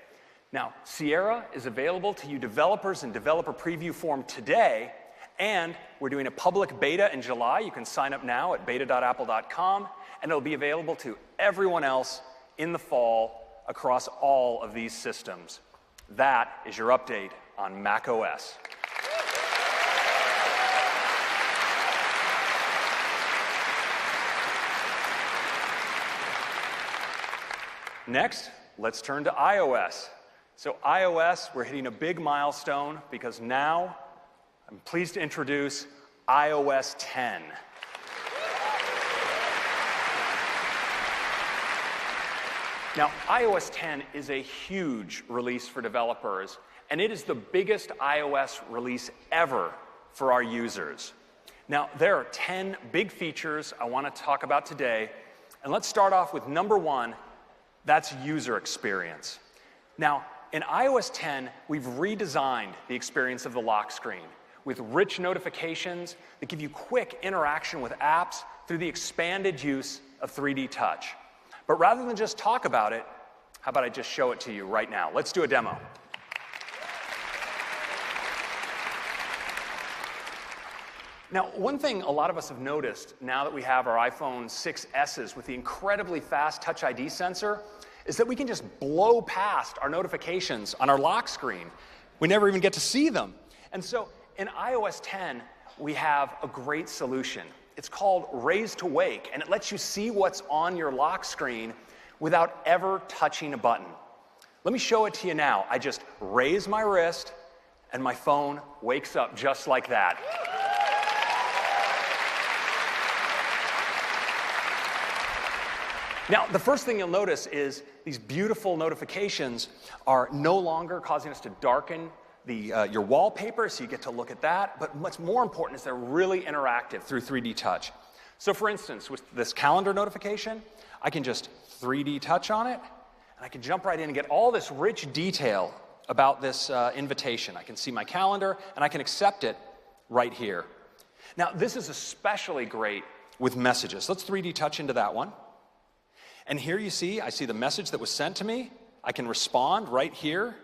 Now, Sierra is available to you developers in developer preview form today, and we're doing a public beta in July. You can sign up now at beta.apple.com, and it'll be available to everyone else in the fall across all of these systems. That is your update on macOS. Next, let's turn to iOS. So iOS, we're hitting a big milestone because now I'm pleased to introduce iOS 10. Now, iOS 10 is a huge release for developers, and it is the biggest iOS release ever for our users. Now, there are 10 big features I want to talk about today, and let's start off with number 1, that's user experience. Now, in iOS 10, we've redesigned the experience of the lock screen with rich notifications that give you quick interaction with apps through the expanded use of 3D touch. But rather than just talk about it, how about I just show it to you right now? Let's do a demo. Now, one thing a lot of us have noticed now that we have our iPhone 6S's with the incredibly fast Touch ID sensor is that we can just blow past our notifications on our lock screen. We never even get to see them. And so in iOS 10, we have a great solution. It's called Raise to Wake, and it lets you see what's on your lock screen without ever touching a button. Let me show it to you now. I just raise my wrist, and my phone wakes up just like that. Now, the first thing you'll notice is these beautiful notifications are no longer causing us to darken your wallpaper, so you get to look at that. But what's more important is they're really interactive through 3D touch. So for instance, with this calendar notification, I can just 3D touch on it, and I can jump right in and get all this rich detail about this invitation. I can see my calendar, and I can accept it right here. Now, this is especially great with messages. Let's 3D touch into that one. And here you see, I see the message that was sent to me. I can respond right here,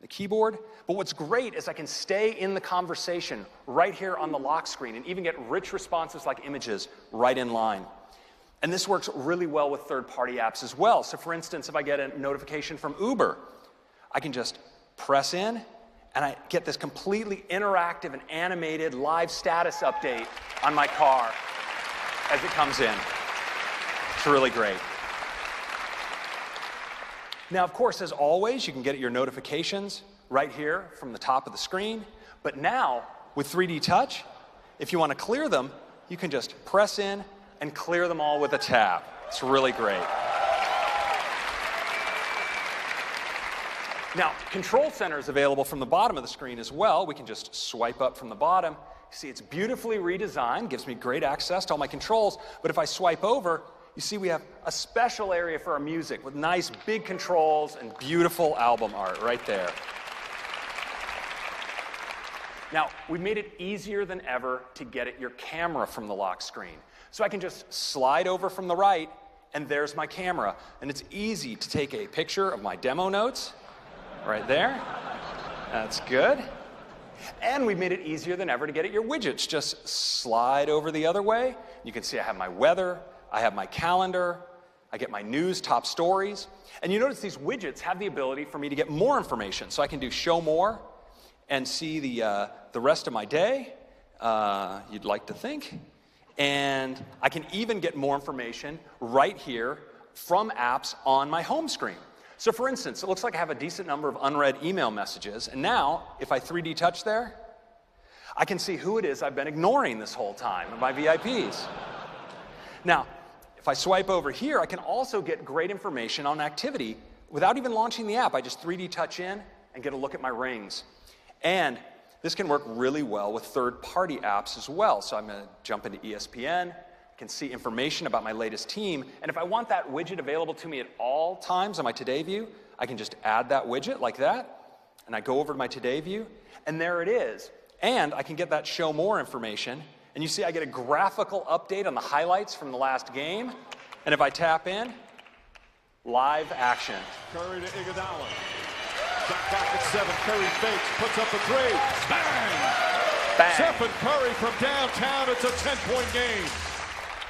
the keyboard. But what's great is I can stay in the conversation right here on the lock screen and even get rich responses like images right in line. And this works really well with third-party apps as well. So for instance, if I get a notification from Uber, I can just press in, and I get this completely interactive and animated live status update on my car as it comes in. It's really great. Now, of course, as always, you can get your notifications right here from the top of the screen. But now, with 3D touch, if you want to clear them, you can just press in and clear them all with a tap. It's really great. Now, Control Center is available from the bottom of the screen as well. We can just swipe up from the bottom. You see, it's beautifully redesigned, gives me great access to all my controls. But if I swipe over, you see we have a special area for our music with nice big controls and beautiful album art right there. Now, we've made it easier than ever to get at your camera from the lock screen. So I can just slide over from the right, and there's my camera. And it's easy to take a picture of my demo notes right there. That's good. And we've made it easier than ever to get at your widgets. Just slide over the other way. You can see I have my weather, I have my calendar, I get my news, top stories. And you notice these widgets have the ability for me to get more information. So I can do show more and see the rest of my day, you'd like to think. And I can even get more information right here from apps on my home screen. So for instance, it looks like I have a decent number of unread email messages. And now, if I 3D touch there, I can see who it is I've been ignoring this whole time, my VIPs. Now, if I swipe over here, I can also get great information on activity without even launching the app. I just 3D touch in and get a look at my rings. And this can work really well with third-party apps as well. So I'm going to jump into ESPN, can see information about my latest team. And if I want that widget available to me at all times on my Today view, I can just add that widget like that. And I go over to my Today view, and there it is. And I can get that show more information. And you see I get a graphical update on the highlights from the last game. And if I tap in, live action. Curry to Iguodala. Shot clock at 7. Curry fakes, puts up a three. Bang! Bang. Stephen Curry from downtown. It's a 10-point game.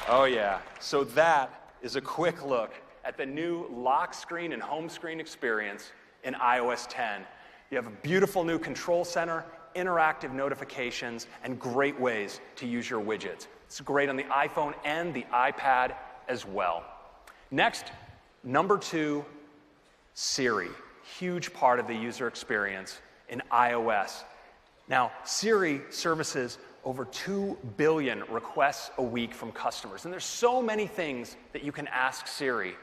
Oh, yeah. So that is a quick look at the new lock screen and home screen experience in iOS 10. You have a beautiful new control center, interactive notifications, and great ways to use your widgets. It's great on the iPhone and the iPad as well. Next, number 2, Siri. Huge part of the user experience in iOS. Now, Siri services over 2 billion requests a week from customers. And there's so many things that you can ask Siri.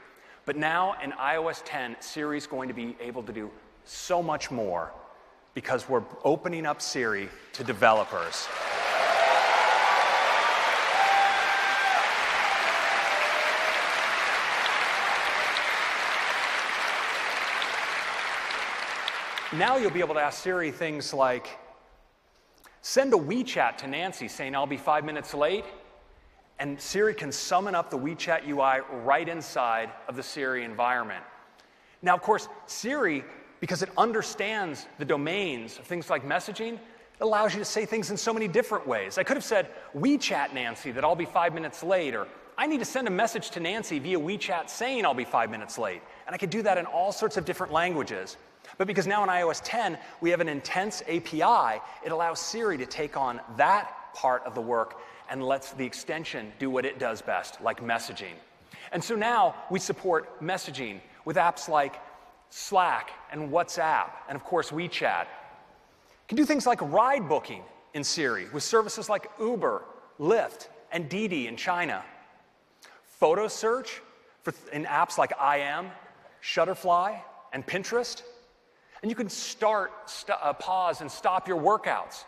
But now in iOS 10, Siri's going to be able to do so much more. because we're opening up Siri to developers. Now you'll be able to ask Siri things like, send a WeChat to Nancy saying I'll be 5 minutes late, and Siri can summon up the WeChat UI right inside of the Siri environment. Now, of course, Siri, because it understands the domains of things like messaging, it allows you to say things in so many different ways. I could have said, WeChat Nancy that I'll be 5 minutes late, or I need to send a message to Nancy via WeChat saying I'll be 5 minutes late. And I could do that in all sorts of different languages. But because now in iOS 10, we have an intense API, it allows Siri to take on that part of the work and lets the extension do what it does best, like messaging. And so now we support messaging with apps like Slack and WhatsApp, and of course WeChat. You can do things like ride booking in Siri with services like Uber, Lyft, and Didi in China. Photo search in apps like IM, Shutterfly, and Pinterest. And you can pause and stop your workouts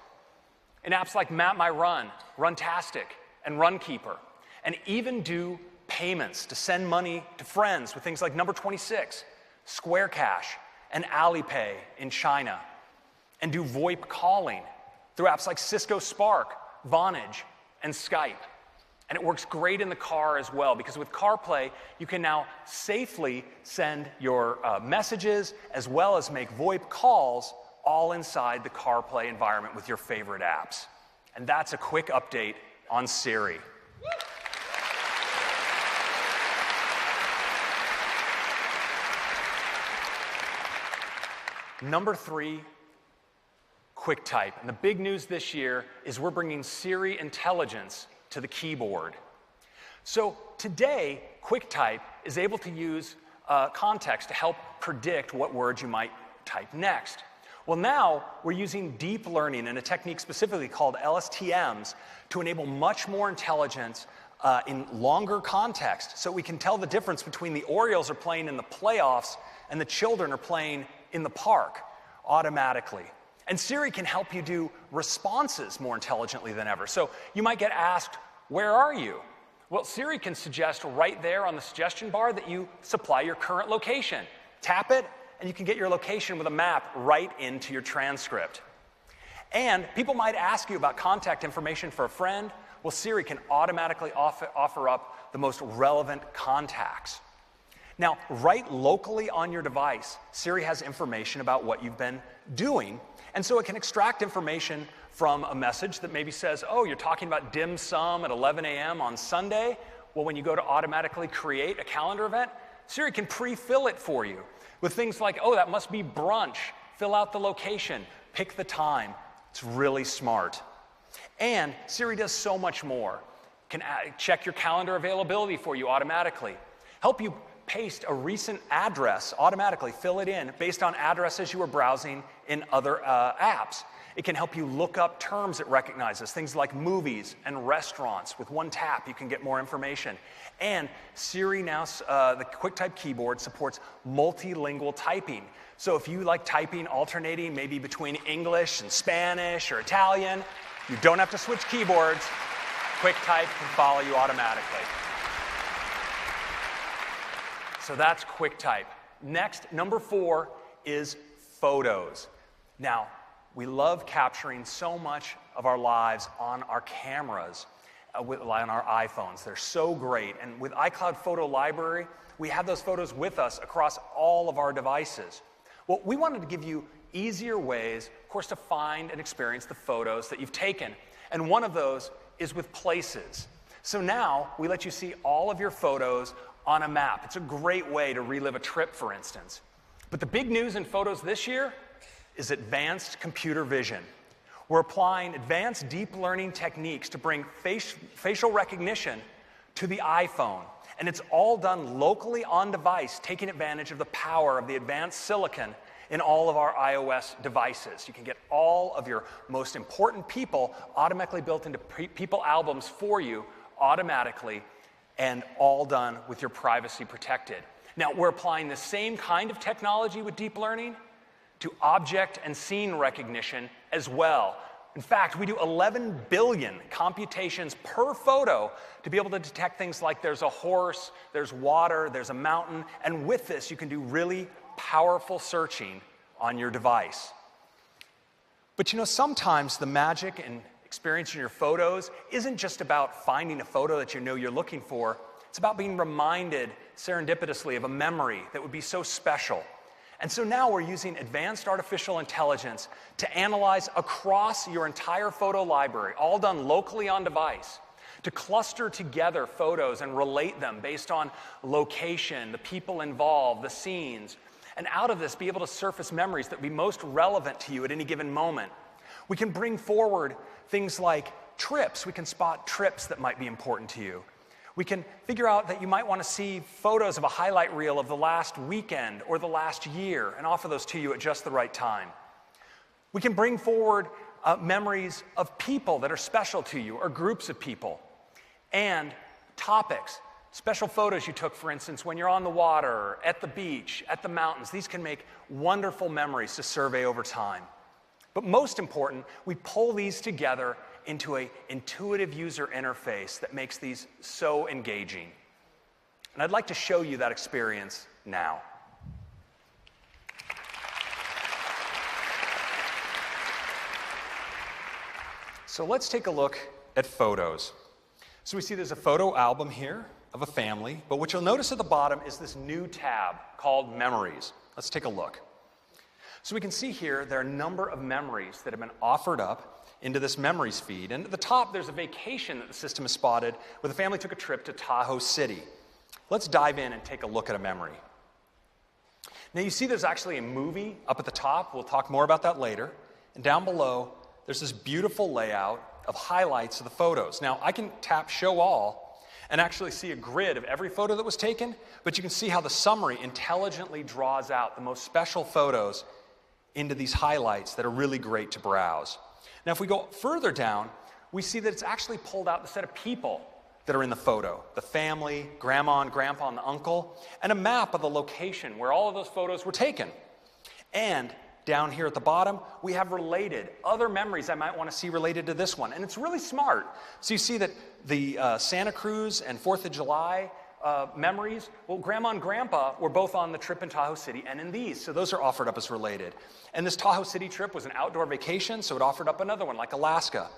in apps like Map My Run, Runtastic, and Runkeeper. And even do payments to send money to friends with things like Number 26, Square Cash, and Alipay in China. And do VoIP calling through apps like Cisco Spark, Vonage, and Skype. And it works great in the car as well, because with CarPlay, you can now safely send your messages as well as make VoIP calls all inside the CarPlay environment with your favorite apps. And that's a quick update on Siri. Number 3, QuickType. And the big news this year is we're bringing Siri intelligence to the keyboard. So today, QuickType is able to use context to help predict what words you might type next. Well, now we're using deep learning and a technique specifically called LSTMs to enable much more intelligence in longer context, so we can tell the difference between the Orioles are playing in the playoffs and the children are playing in the park automatically. And Siri can help you do responses more intelligently than ever. So you might get asked, where are you? Well, Siri can suggest right there on the suggestion bar that you supply your current location. Tap it, and you can get your location with a map right into your transcript. And people might ask you about contact information for a friend. Well, Siri can automatically offer up the most relevant contacts. Now, right locally on your device, Siri has information about what you've been doing, and so it can extract information from a message that maybe says, oh, you're talking about dim sum at 11 a.m. on Sunday. Well, when you go to automatically create a calendar event, Siri can pre-fill it for you with things like, oh, that must be brunch. Fill out the location, pick the time. It's really smart. And Siri does so much more. Can check your calendar availability for you automatically. Help you paste a recent address automatically, fill it in based on addresses you were browsing in other apps. It can help you look up terms it recognizes, things like movies and restaurants. With one tap, you can get more information. And Siri now, the QuickType keyboard supports multilingual typing. So if you like typing alternating maybe between English and Spanish or Italian, you don't have to switch keyboards. QuickType can follow you automatically. So that's QuickType. Next, number 4 is photos. Now, we love capturing so much of our lives on our cameras, on our iPhones. They're so great. And with iCloud Photo Library, we have those photos with us across all of our devices. Well, we wanted to give you easier ways, of course, to find and experience the photos that you've taken. And one of those is with Places. So now we let you see all of your photos on a map. It's a great way to relive a trip, for instance. But the big news in photos this year is advanced computer vision. We're applying advanced deep learning techniques to bring facial recognition to the iPhone. And it's all done locally on device, taking advantage of the power of the advanced silicon in all of our iOS devices. You can get all of your most important people automatically built into people albums for you automatically, and all done with your privacy protected. Now, we're applying the same kind of technology with deep learning to object and scene recognition as well. In fact, we do 11 billion computations per photo to be able to detect things like there's a horse, there's water, there's a mountain, and with this you can do really powerful searching on your device. But you know, sometimes the magic and experience in your photos isn't just about finding a photo that you know you're looking for. It's about being reminded serendipitously of a memory that would be so special. And so now we're using advanced artificial intelligence to analyze across your entire photo library, all done locally on device, to cluster together photos and relate them based on location, the people involved, the scenes, and out of this be able to surface memories that would be most relevant to you at any given moment. We can bring forward things like trips. We can spot trips that might be important to you. We can figure out that you might want to see photos of a highlight reel of the last weekend or the last year and offer those to you at just the right time. We can bring forward memories of people that are special to you or groups of people and topics. Special photos you took, for instance, when you're on the water, at the beach, at the mountains. These can make wonderful memories to survey over time. But most important, we pull these together into an intuitive user interface that makes these so engaging. And I'd like to show you that experience now. So let's take a look at photos. So we see there's a photo album here of a family, but what you'll notice at the bottom is this new tab called Memories. Let's take a look. So we can see here there are a number of memories that have been offered up into this memories feed. And at the top, there's a vacation that the system has spotted where the family took a trip to Tahoe City. Let's dive in and take a look at a memory. Now you see there's actually a movie up at the top. We'll talk more about that later. And down below, there's this beautiful layout of highlights of the photos. Now I can tap Show All and actually see a grid of every photo that was taken, but you can see how the summary intelligently draws out the most special photos into these highlights that are really great to browse. Now, if we go further down, we see that it's actually pulled out the set of people that are in the photo, the family, grandma and grandpa and the uncle, and a map of the location where all of those photos were taken. And down here at the bottom, we have related other memories I might want to see related to this one. And it's really smart. So you see that the Santa Cruz and 4th of July memories, well, grandma and grandpa were both on the trip in Tahoe City and in these, so those are offered up as related. And this Tahoe City trip was an outdoor vacation, so it offered up another one like Alaska.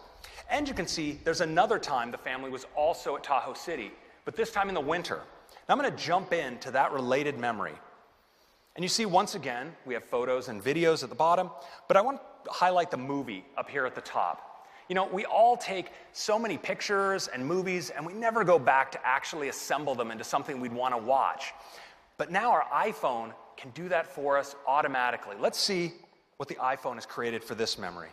And you can see there's another time the family was also at Tahoe City, but this time in the winter. Now I'm going to jump into that related memory. And you see once again, we have photos and videos at the bottom, but I want to highlight the movie up here at the top. You know, we all take so many pictures and movies, and we never go back to actually assemble them into something we'd want to watch. But now our iPhone can do that for us automatically. Let's see what the iPhone has created for this memory.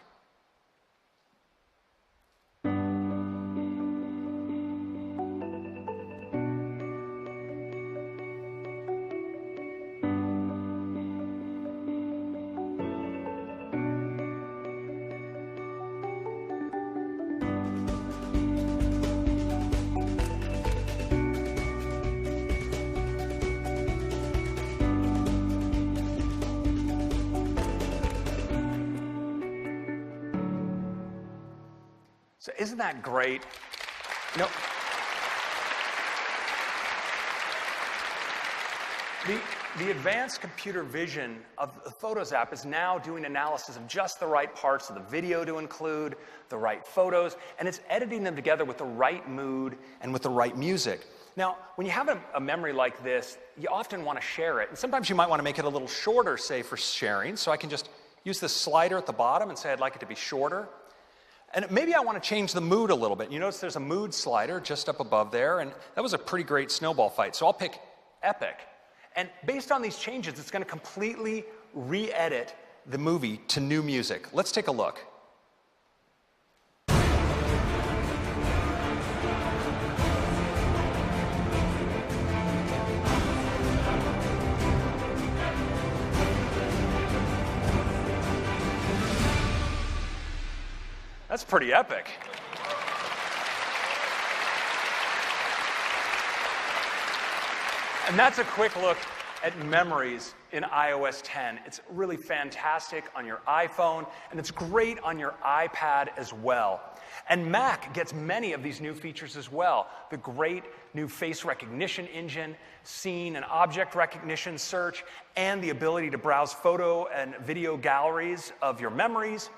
So isn't that great? You know, the advanced computer vision of the Photos app is now doing analysis of just the right parts of the video to include, the right photos, and it's editing them together with the right mood and with the right music. Now, when you have a memory like this, you often want to share it. And sometimes you might want to make it a little shorter, say, for sharing. So I can just use this slider at the bottom and say I'd like it to be shorter. And maybe I want to change the mood a little bit. You notice there's a mood slider just up above there, and that was a pretty great snowball fight. So I'll pick Epic. And based on these changes, it's going to completely re-edit the movie to new music. Let's take a look. That's pretty epic. And that's a quick look at memories in iOS 10. It's really fantastic on your iPhone, and it's great on your iPad as well. And Mac gets many of these new features as well. The great new face recognition engine, scene and object recognition search, and the ability to browse photo and video galleries of your memories.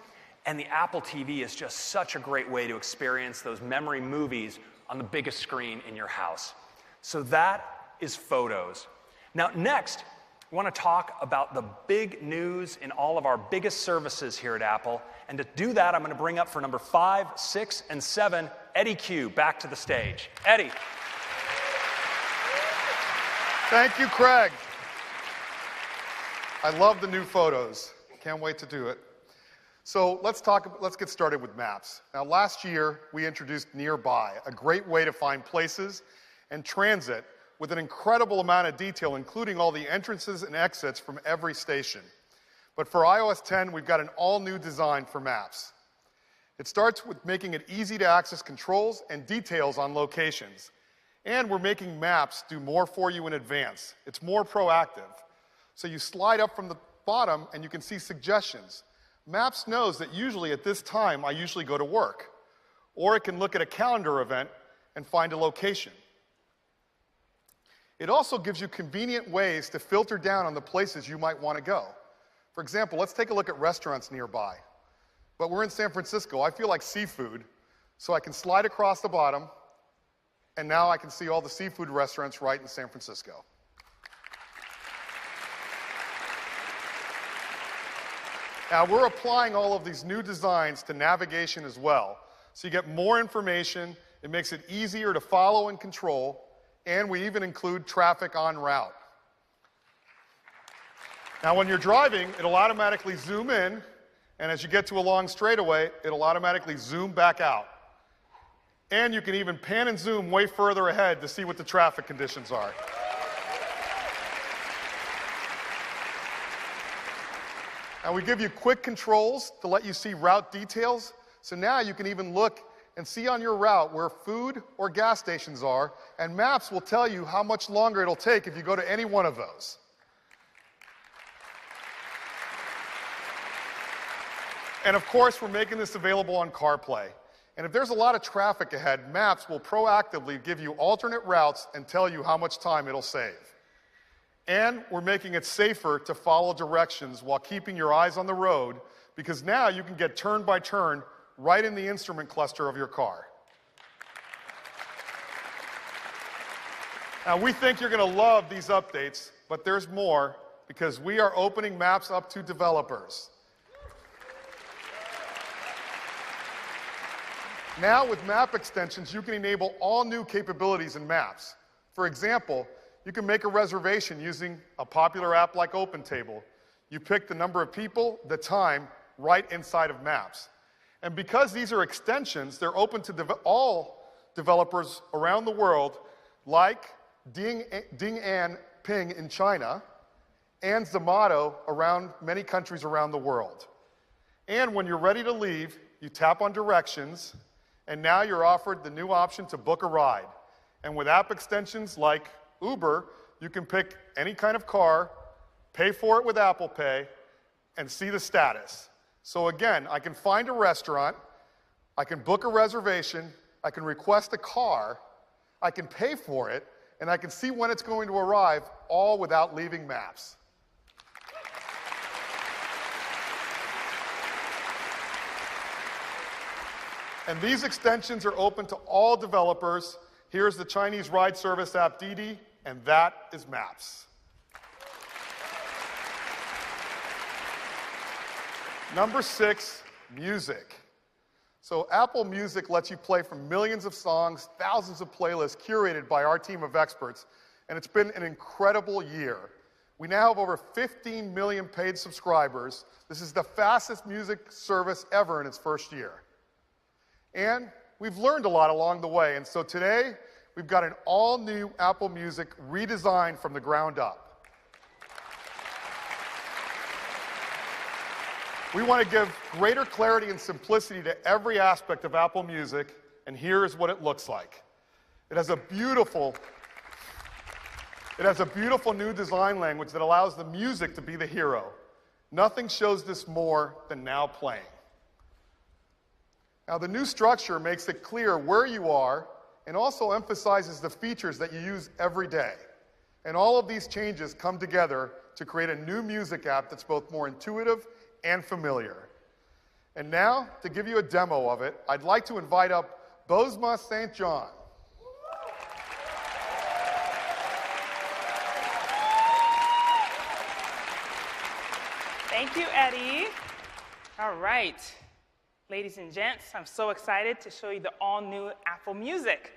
And the Apple TV is just such a great way to experience those memory movies on the biggest screen in your house. So that is Photos. Now, next, we want to talk about the big news in all of our biggest services here at Apple. And to do that, I'm going to bring up for number 5, 6, and 7, Eddie Q back to the stage. Eddie. Thank you, Craig. I love the new Photos. Can't wait to do it. So let's get started with Maps. Now, last year, we introduced Nearby, a great way to find places and transit with an incredible amount of detail, including all the entrances and exits from every station. But for iOS 10, we've got an all-new design for Maps. It starts with making it easy to access controls and details on locations. And we're making Maps do more for you in advance. It's more proactive. So you slide up from the bottom and you can see suggestions. Maps knows that usually at this time I usually go to work. Or it can look at a calendar event and find a location. It also gives you convenient ways to filter down on the places you might want to go. For example, let's take a look at restaurants nearby. But we're in San Francisco. I feel like seafood, so I can slide across the bottom, and now I can see all the seafood restaurants right in San Francisco. Now, we're applying all of these new designs to navigation as well. So you get more information, it makes it easier to follow and control, and we even include traffic en route. Now, when you're driving, it'll automatically zoom in, and as you get to a long straightaway, it'll automatically zoom back out. And you can even pan and zoom way further ahead to see what the traffic conditions are. Now, we give you quick controls to let you see route details, so now you can even look and see on your route where food or gas stations are, and Maps will tell you how much longer it'll take if you go to any one of those. And of course, we're making this available on CarPlay. And if there's a lot of traffic ahead, Maps will proactively give you alternate routes and tell you how much time it'll save. And we're making it safer to follow directions while keeping your eyes on the road, because now you can get turn by turn right in the instrument cluster of your car. Now, we think you're going to love these updates, but there's more, because we are opening Maps up to developers. Now, with map extensions, you can enable all new capabilities in Maps. For example, you can make a reservation using a popular app like OpenTable. You pick the number of people, the time, right inside of Maps. And because these are extensions, they're open to all developers around the world, like Ding An Ping in China and Zomato around many countries around the world. And when you're ready to leave, you tap on directions, and now you're offered the new option to book a ride. And with app extensions like Uber, you can pick any kind of car, pay for it with Apple Pay, and see the status. So again, I can find a restaurant, I can book a reservation, I can request a car, I can pay for it, and I can see when it's going to arrive, all without leaving Maps. And these extensions are open to all developers. Here's the Chinese ride service app Didi, and that is Maps. Number 6, music. So Apple Music lets you play from millions of songs, thousands of playlists curated by our team of experts, and it's been an incredible year. We now have over 15 million paid subscribers. This is the fastest music service ever in its first year. And we've learned a lot along the way, and so today we've got an all-new Apple Music redesigned from the ground up. We want to give greater clarity and simplicity to every aspect of Apple Music, and here's what it looks like. It has a beautiful It has a beautiful new design language that allows the music to be the hero. Nothing shows this more than Now Playing. Now, the new structure makes it clear where you are and also emphasizes the features that you use every day. And all of these changes come together to create a new music app that's both more intuitive and familiar. And now, to give you a demo of it, I'd like to invite up Bozma St. John. Thank you, Eddie. All right. Ladies and gents, I'm so excited to show you the all-new Apple Music.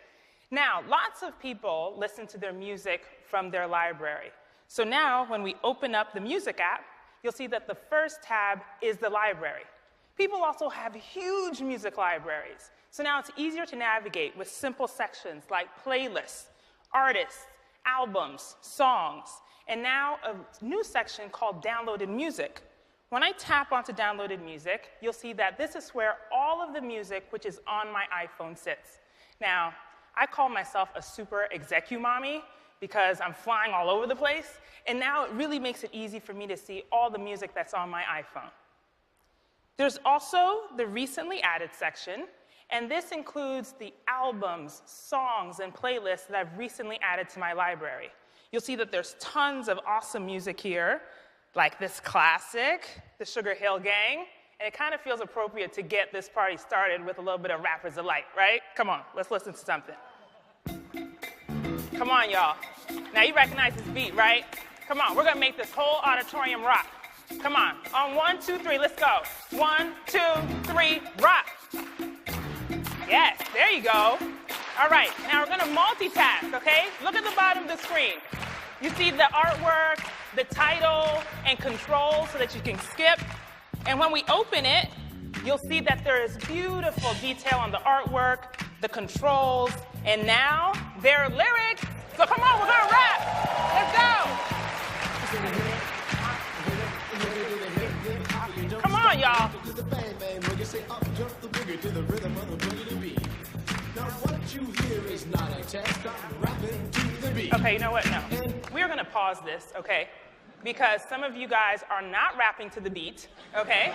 Now, lots of people listen to their music from their library. So now, when we open up the Music app, you'll see that the first tab is the library. People also have huge music libraries. So now it's easier to navigate with simple sections like playlists, artists, albums, songs, and now a new section called Downloaded Music. When I tap onto Downloaded Music, you'll see that this is where all of the music which is on my iPhone sits. Now, I call myself a super execu-mommy because I'm flying all over the place, and now it really makes it easy for me to see all the music that's on my iPhone. There's also the recently added section, and this includes the albums, songs, and playlists that I've recently added to my library. You'll see that there's tons of awesome music here, like this classic, the Sugar Hill Gang, and it kind of feels appropriate to get this party started with a little bit of Rapper's Delight, right? Come on, let's listen to something. Come on, y'all. Now you recognize this beat, right? Come on, we're gonna make this whole auditorium rock. Come on, on 1, 2, 3, let's go. 1, 2, 3, rock. Yes, there you go. All right, now we're gonna multitask, okay? Look at the bottom of the screen. You see the artwork, the title, and controls so that you can skip. And when we open it, you'll see that there is beautiful detail on the artwork, the controls, and now there are lyrics. So come on, we're gonna rap. Let's go. Come on, y'all. Okay, you know what? No. We're going to pause this, okay? Because some of you guys are not rapping to the beat, okay?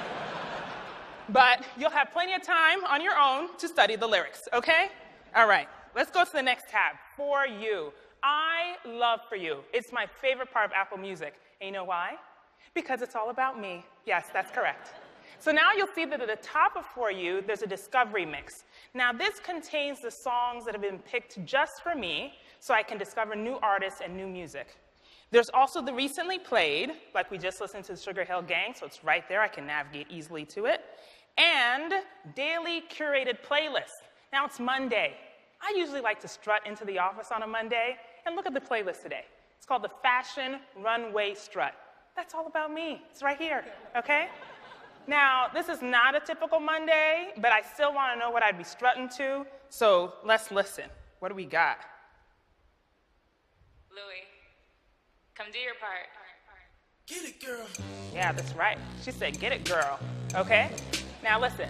But you'll have plenty of time on your own to study the lyrics, okay? All right, let's go to the next tab. For You. I love For You. It's my favorite part of Apple Music. And you know why? Because it's all about me. Yes, that's correct. So now you'll see that at the top of For You, there's a discovery mix. Now this contains the songs that have been picked just for me, so I can discover new artists and new music. There's also the recently played, like we just listened to the Sugar Hill Gang, so it's right there, I can navigate easily to it. And daily curated playlists. Now it's Monday. I usually like to strut into the office on a Monday, and look at the playlist today. It's called the Fashion Runway Strut. That's all about me. It's right here, okay? Now, this is not a typical Monday, but I still want to know what I'd be strutting to, so let's listen. What do we got? Louie, come do your part. Get it, girl. Yeah, that's right. She said, get it, girl, okay? Now listen,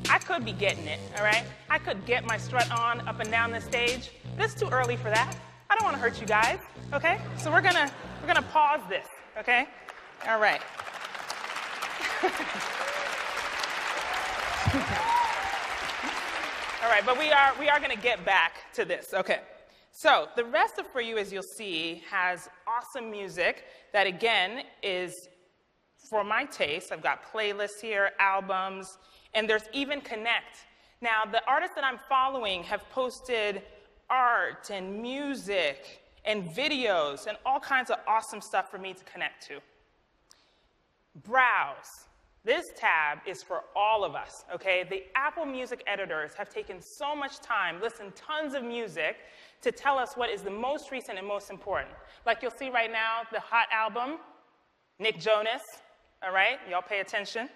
I could be getting it, all right? I could get my strut on up and down the stage. This is too early for that. I don't want to hurt you guys, okay? So we're gonna pause this, okay? All right. All right, but we are going to get back to this. Okay. So the rest of For You, as you'll see, has awesome music that, again, is for my taste. I've got playlists here, albums, and there's even Connect. Now, the artists that I'm following have posted art and music and videos and all kinds of awesome stuff for me to connect to. Browse. This tab is for all of us, okay? The Apple Music editors have taken so much time, listened tons of music, to tell us what is the most recent and most important. Like you'll see right now, the hot album, Nick Jonas, all right? Y'all pay attention.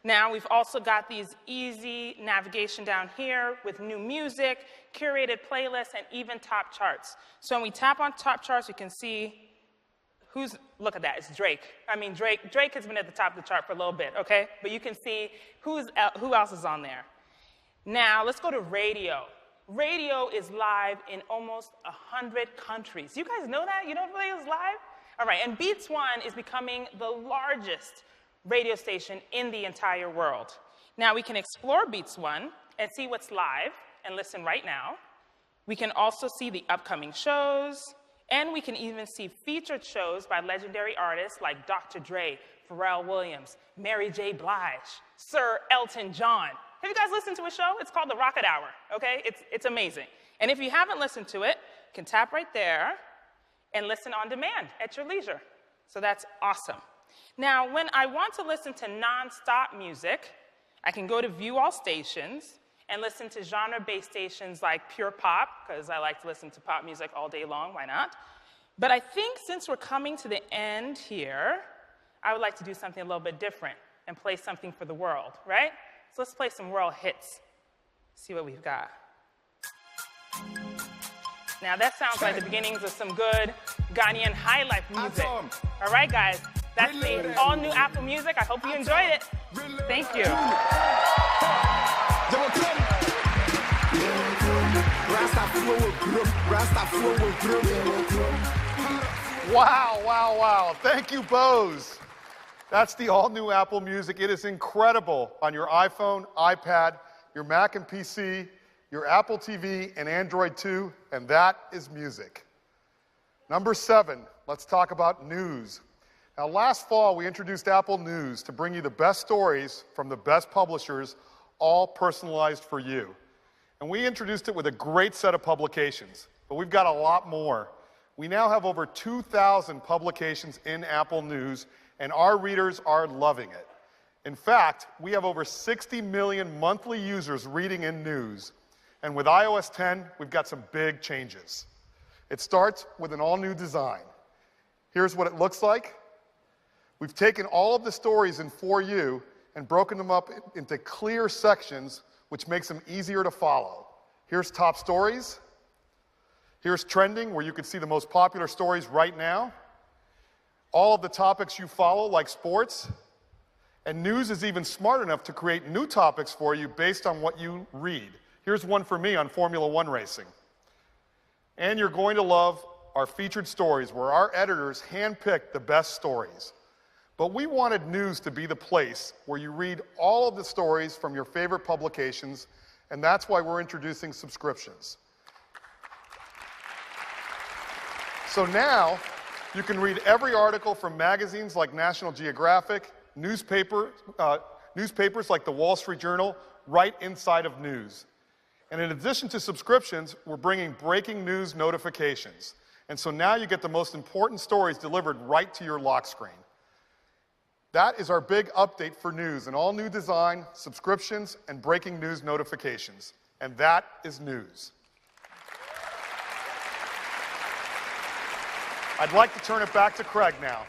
Now, we've also got these easy navigation down here with new music, curated playlists, and even top charts. So when we tap on top charts, you can see look at that, it's Drake. I mean, Drake has been at the top of the chart for a little bit, okay? But you can see who else is on there. Now, let's go to radio. radio is live in almost 100 countries. You guys know that? You know radio is live? All right, and Beats One is becoming the largest radio station in the entire world. Now we can explore Beats One and see what's live and listen right now. We can also see the upcoming shows, and we can even see featured shows by legendary artists like Dr. Dre, Pharrell Williams, Mary J. Blige, Sir Elton John. Have you guys listened to a show? It's called The Rocket Hour, okay? It's amazing. And if you haven't listened to it, you can tap right there and listen on demand at your leisure. So that's awesome. Now, when I want to listen to non-stop music, I can go to View All Stations and listen to genre-based stations like Pure Pop, because I like to listen to pop music all day long, why not? But I think since we're coming to the end here, I would like to do something a little bit different and play something for the world, right? So let's play some world hits. See what we've got. Now that sounds like the beginnings of some good Ghanaian high life music. All right, guys, that's the all new Apple Music. I hope you enjoyed it. Thank you. Wow, wow, wow. Thank you, Bose. That's the all-new Apple Music. It is incredible on your iPhone, iPad, your Mac and PC, your Apple TV, and Android too, and that is music. Number 7, let's talk about news. Now, last fall, we introduced Apple News to bring you the best stories from the best publishers, all personalized for you. And we introduced it with a great set of publications, but we've got a lot more. We now have over 2,000 publications in Apple News, and our readers are loving it. In fact, we have over 60 million monthly users reading in news. And with iOS 10, we've got some big changes. It starts with an all-new design. Here's what it looks like. We've taken all of the stories in For You and broken them up into clear sections, which makes them easier to follow. Here's Top Stories. Here's Trending, where you can see the most popular stories right now. All of the topics you follow, like sports. And News is even smart enough to create new topics for you based on what you read. Here's one for me on Formula One racing. And you're going to love our featured stories, where our editors handpicked the best stories. But we wanted News to be the place where you read all of the stories from your favorite publications, and that's why we're introducing subscriptions. So now, you can read every article from magazines like National Geographic, newspapers like the Wall Street Journal, right inside of News. And in addition to subscriptions, we're bringing breaking news notifications. And so now you get the most important stories delivered right to your lock screen. That is our big update for News, an all-new design, subscriptions, and breaking news notifications. And that is News. I'd like to turn it back to Craig now.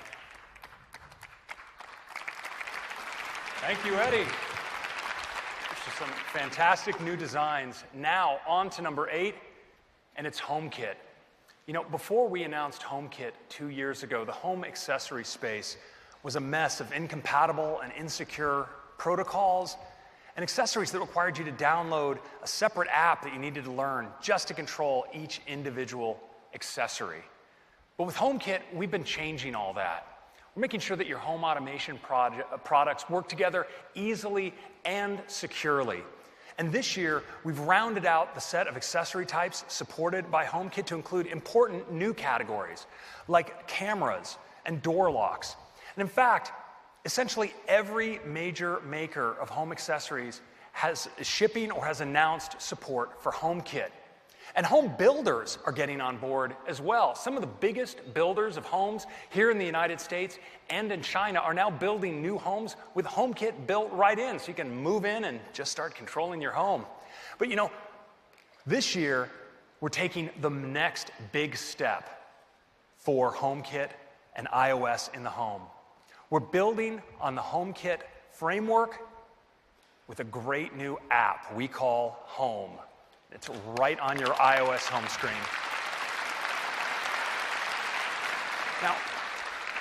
Thank you, Eddie. These are some fantastic new designs. Now, on to number 8, and it's HomeKit. You know, before we announced HomeKit 2 years ago, the home accessory space was a mess of incompatible and insecure protocols and accessories that required you to download a separate app that you needed to learn just to control each individual accessory. But with HomeKit, we've been changing all that. We're making sure that your home automation products work together easily and securely. And this year, we've rounded out the set of accessory types supported by HomeKit to include important new categories like cameras and door locks. And in fact, essentially every major maker of home accessories is shipping or has announced support for HomeKit. And home builders are getting on board as well. Some of the biggest builders of homes here in the United States and in China are now building new homes with HomeKit built right in, so you can move in and just start controlling your home. But you know, this year, we're taking the next big step for HomeKit and iOS in the home. We're building on the HomeKit framework with a great new app we call Home. It's right on your iOS home screen. Now,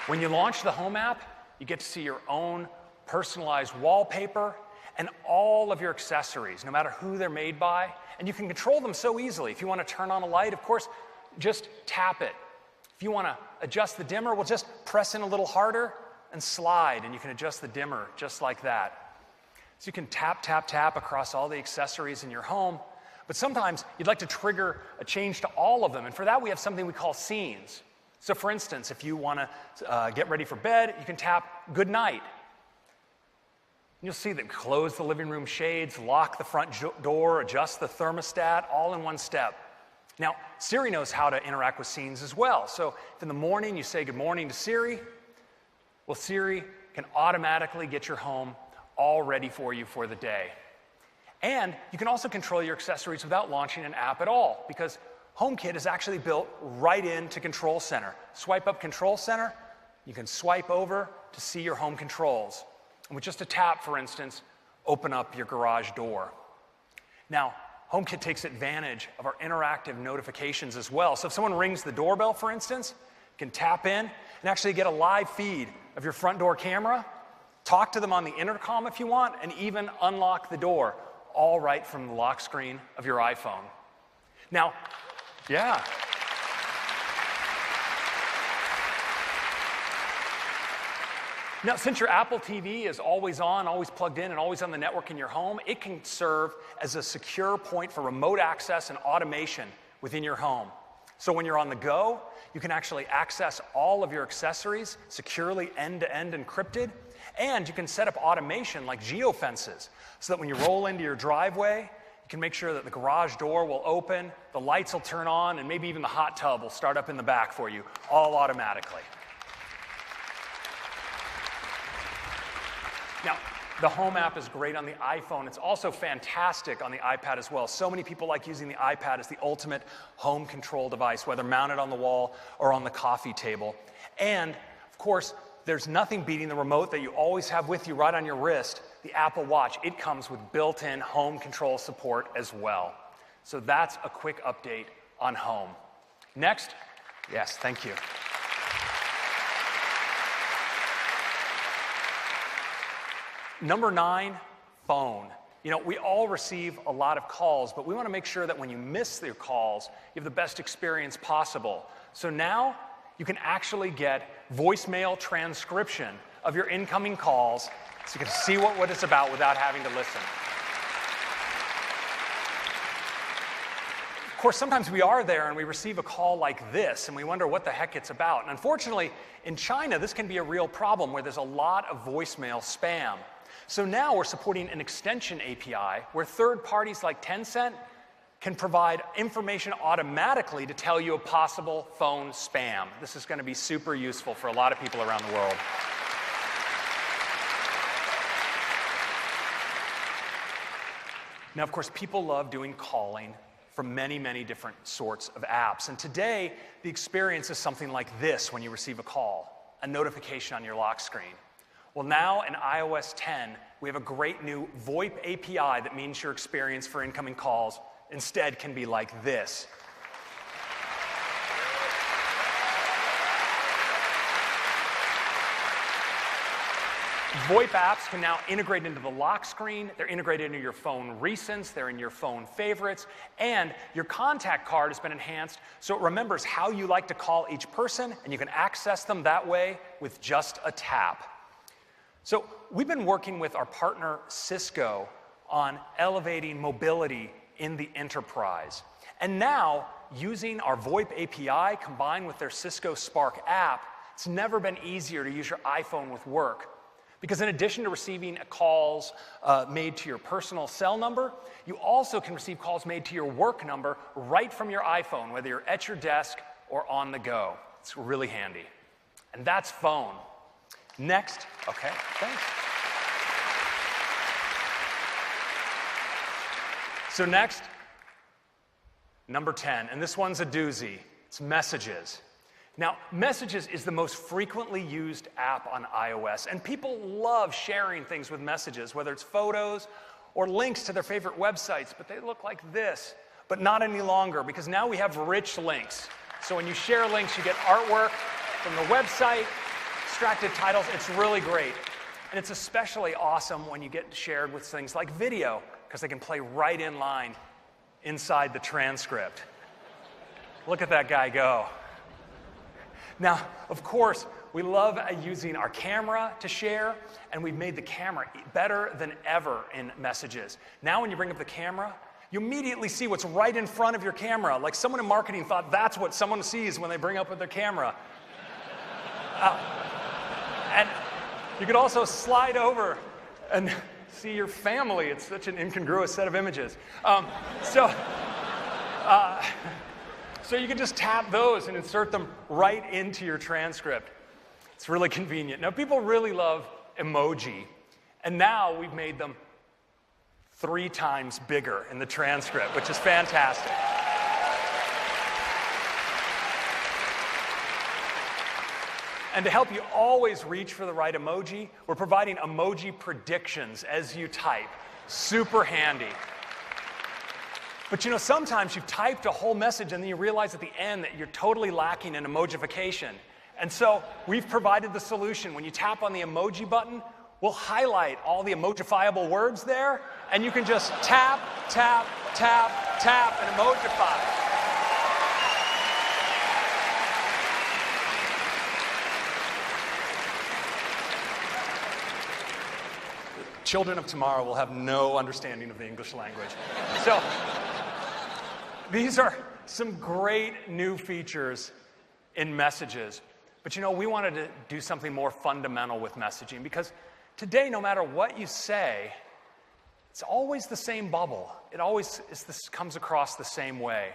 when you launch the Home app, you get to see your own personalized wallpaper and all of your accessories, no matter who they're made by. And you can control them so easily. If you want to turn on a light, of course, just tap it. If you want to adjust the dimmer, well, just press in a little harder and slide, and you can adjust the dimmer just like that. So you can tap, tap, tap across all the accessories in your home. But sometimes you'd like to trigger a change to all of them, and for that we have something we call scenes. So for instance, if you want to get ready for bed, you can tap Good Night. You'll see that close the living room shades, lock the front door, adjust the thermostat, all in one step. Now, Siri knows how to interact with scenes as well. So if in the morning you say good morning to Siri, well, Siri can automatically get your home all ready for you for the day. And you can also control your accessories without launching an app at all, because HomeKit is actually built right into Control Center. Swipe up Control Center, you can swipe over to see your home controls. And with just a tap, for instance, open up your garage door. Now, HomeKit takes advantage of our interactive notifications as well. So if someone rings the doorbell, for instance, you can tap in and actually get a live feed of your front door camera, talk to them on the intercom if you want, and even unlock the door, all right from the lock screen of your iPhone. Now, yeah. Now, since your Apple TV is always on, always plugged in, and always on the network in your home, it can serve as a secure point for remote access and automation within your home. So when you're on the go, you can actually access all of your accessories securely end-to-end encrypted, and you can set up automation like geofences so that when you roll into your driveway, you can make sure that the garage door will open, the lights will turn on, and maybe even the hot tub will start up in the back for you, all automatically. Now, the Home app is great on the iPhone. It's also fantastic on the iPad as well. So many people like using the iPad as the ultimate home control device, whether mounted on the wall or on the coffee table. And, of course, there's nothing beating the remote that you always have with you right on your wrist, the Apple Watch. It comes with built-in home control support as well. So that's a quick update on Home. Next. Yes, thank you. Number 9, phone. You know, we all receive a lot of calls, but we want to make sure that when you miss your calls, you have the best experience possible. So now you can actually get voicemail transcription of your incoming calls so you can see what it's about without having to listen. Of course, sometimes we are there and we receive a call like this and we wonder what the heck it's about. And unfortunately, in China, this can be a real problem where there's a lot of voicemail spam. So now we're supporting an extension API where third parties like Tencent can provide information automatically to tell you a possible phone spam. This is going to be super useful for a lot of people around the world. Now, of course, people love doing calling from many, many different sorts of apps. And today, the experience is something like this when you receive a call, a notification on your lock screen. Well, now in iOS 10, we have a great new VoIP API that means your experience for incoming calls instead can be like this. VoIP apps can now integrate into the lock screen. They're integrated into your phone recents. They're in your phone favorites. And your contact card has been enhanced so it remembers how you like to call each person, and you can access them that way with just a tap. So we've been working with our partner Cisco on elevating mobility in the enterprise. And now, using our VoIP API combined with their Cisco Spark app, it's never been easier to use your iPhone with work. Because in addition to receiving calls made to your personal cell number, you also can receive calls made to your work number right from your iPhone, whether you're at your desk or on the go. It's really handy. And that's phone. Next. Okay, thanks. So next, number 10, and this one's a doozy. It's Messages. Now, Messages is the most frequently used app on iOS, and people love sharing things with Messages, whether it's photos or links to their favorite websites, but they look like this. But not any longer, because now we have rich links. So when you share links, you get artwork from the website, extracted titles. It's really great. And it's especially awesome when you get shared with things like video, because they can play right in line inside the transcript. Look at that guy go. Now, of course, we love using our camera to share, and we've made the camera better than ever in messages. Now when you bring up the camera, you immediately see what's right in front of your camera. Like someone in marketing thought that's what someone sees when they bring up with their camera. And you could also slide over and see your family. It's such an incongruous set of images. So you can just tap those and insert them right into your transcript. It's really convenient. Now, people really love emoji, and now we've made them 3 times bigger in the transcript, which is fantastic. And to help you always reach for the right emoji, we're providing emoji predictions as you type. Super handy. But you know, sometimes you've typed a whole message and then you realize at the end that you're totally lacking in emojification. And so we've provided the solution. When you tap on the emoji button, we'll highlight all the emojifiable words there, and you can just tap, tap, tap, tap, and emojify. Children of tomorrow will have no understanding of the English language. So these are some great new features in messages. But you know, we wanted to do something more fundamental with messaging, because today, no matter what you say, it's always the same bubble. It always comes across the same way.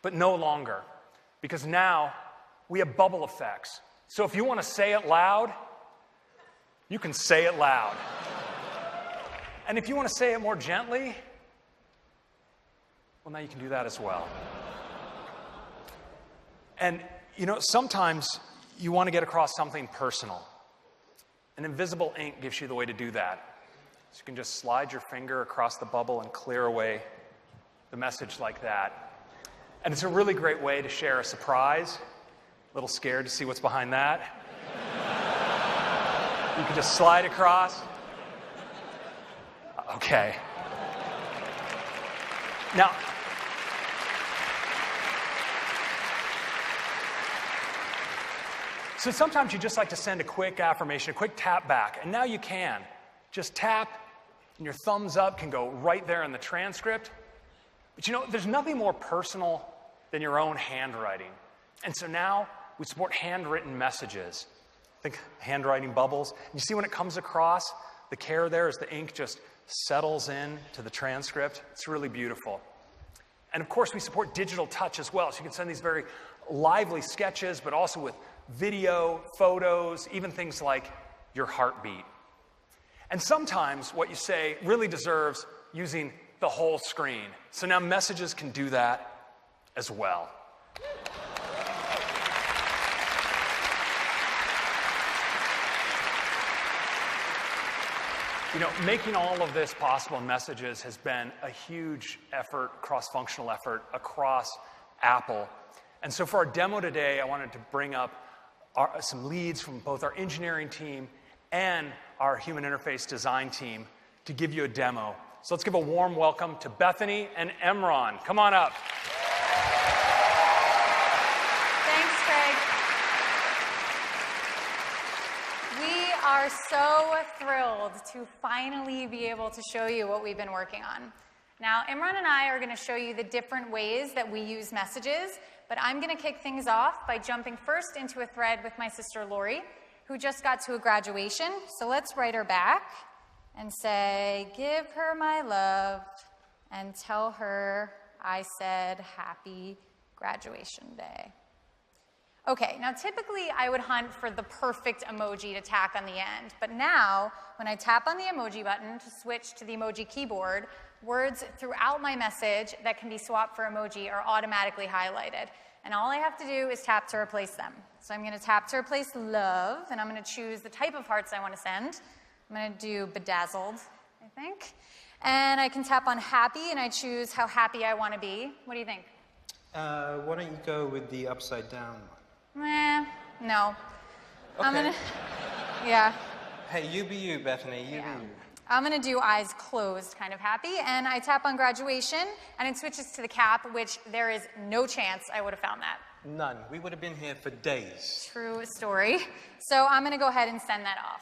But no longer, because now we have bubble effects. So if you want to say it loud, you can say it loud. And if you want to say it more gently, well, now you can do that as well. And, you know, sometimes you want to get across something personal. And invisible ink gives you the way to do that. So you can just slide your finger across the bubble and clear away the message like that. And it's a really great way to share a surprise. A little scared to see what's behind that. You can just slide across. Okay. Now, so sometimes you just like to send a quick affirmation, a quick tap back, and now you can. Just tap, and your thumbs up can go right there in the transcript. But you know, there's nothing more personal than your own handwriting. And so now we support handwritten messages. Think handwriting bubbles. And you see when it comes across, the care there is the ink just settles in to the transcript. It's really beautiful. And of course, we support digital touch as well. So you can send these very lively sketches, but also with video, photos, even things like your heartbeat. And sometimes what you say really deserves using the whole screen. So now messages can do that as well. You know, making all of this possible in messages has been a huge effort, cross-functional effort across Apple. And so for our demo today, I wanted to bring up some leads from both our engineering team and our human interface design team to give you a demo. So let's give a warm welcome to Bethany and Emron. Come on up. Thanks, Craig. We are so thrilled to finally be able to show you what we've been working on. Now, Imran and I are going to show you the different ways that we use messages, but I'm going to kick things off by jumping first into a thread with my sister Lori, who just got to a graduation. So let's write her back and say, give her my love and tell her I said happy graduation day. Okay, now typically I would hunt for the perfect emoji to tack on the end, but now when I tap on the emoji button to switch to the emoji keyboard, words throughout my message that can be swapped for emoji are automatically highlighted. And all I have to do is tap to replace them. So I'm going to tap to replace love, and I'm going to choose the type of hearts I want to send. I'm going to do bedazzled, I think. And I can tap on happy, and I choose how happy I want to be. What do you think? Why don't you go with the upside down one? No. Okay. Yeah. Hey, you be you, Bethany. You be you. I'm going to do eyes closed, kind of happy, and I tap on graduation, and it switches to the cap, which there is no chance I would have found that. None. We would have been here for days. True story. So I'm going to go ahead and send that off.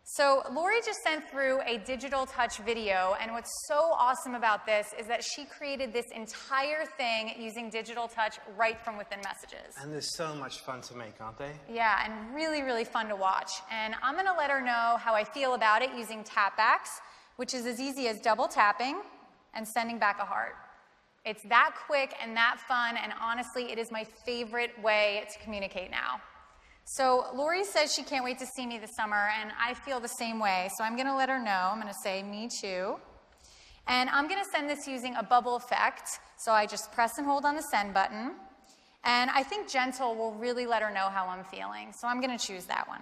So Lori just sent through a digital touch video, and what's so awesome about this is that she created this entire thing using digital touch right from within Messages. And they're so much fun to make, aren't they? Yeah, and really, really fun to watch. And I'm going to let her know how I feel about it using tapbacks, which is as easy as double tapping and sending back a heart. It's that quick and that fun, and honestly, it is my favorite way to communicate now. So Lori says she can't wait to see me this summer, and I feel the same way. So I'm going to let her know. I'm going to say, me too. And I'm going to send this using a bubble effect. So I just press and hold on the send button. And I think gentle will really let her know how I'm feeling. So I'm going to choose that one.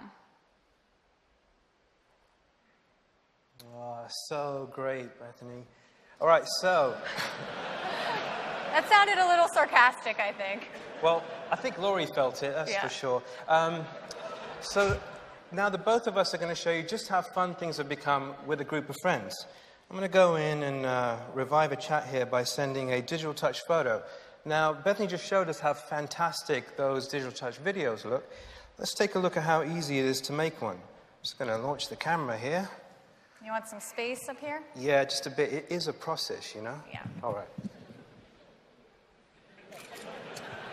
Oh, so great, Bethany. All right, so... That sounded a little sarcastic, I think. Well, I think Lori felt it, that's for sure. So now the both of us are going to show you just how fun things have become with a group of friends. I'm going to go in and revive a chat here by sending a digital touch photo. Now, Bethany just showed us how fantastic those digital touch videos look. Let's take a look at how easy it is to make one. I'm just going to launch the camera here. You want some space up here? Yeah, just a bit. It is a process, you know? Yeah. All right.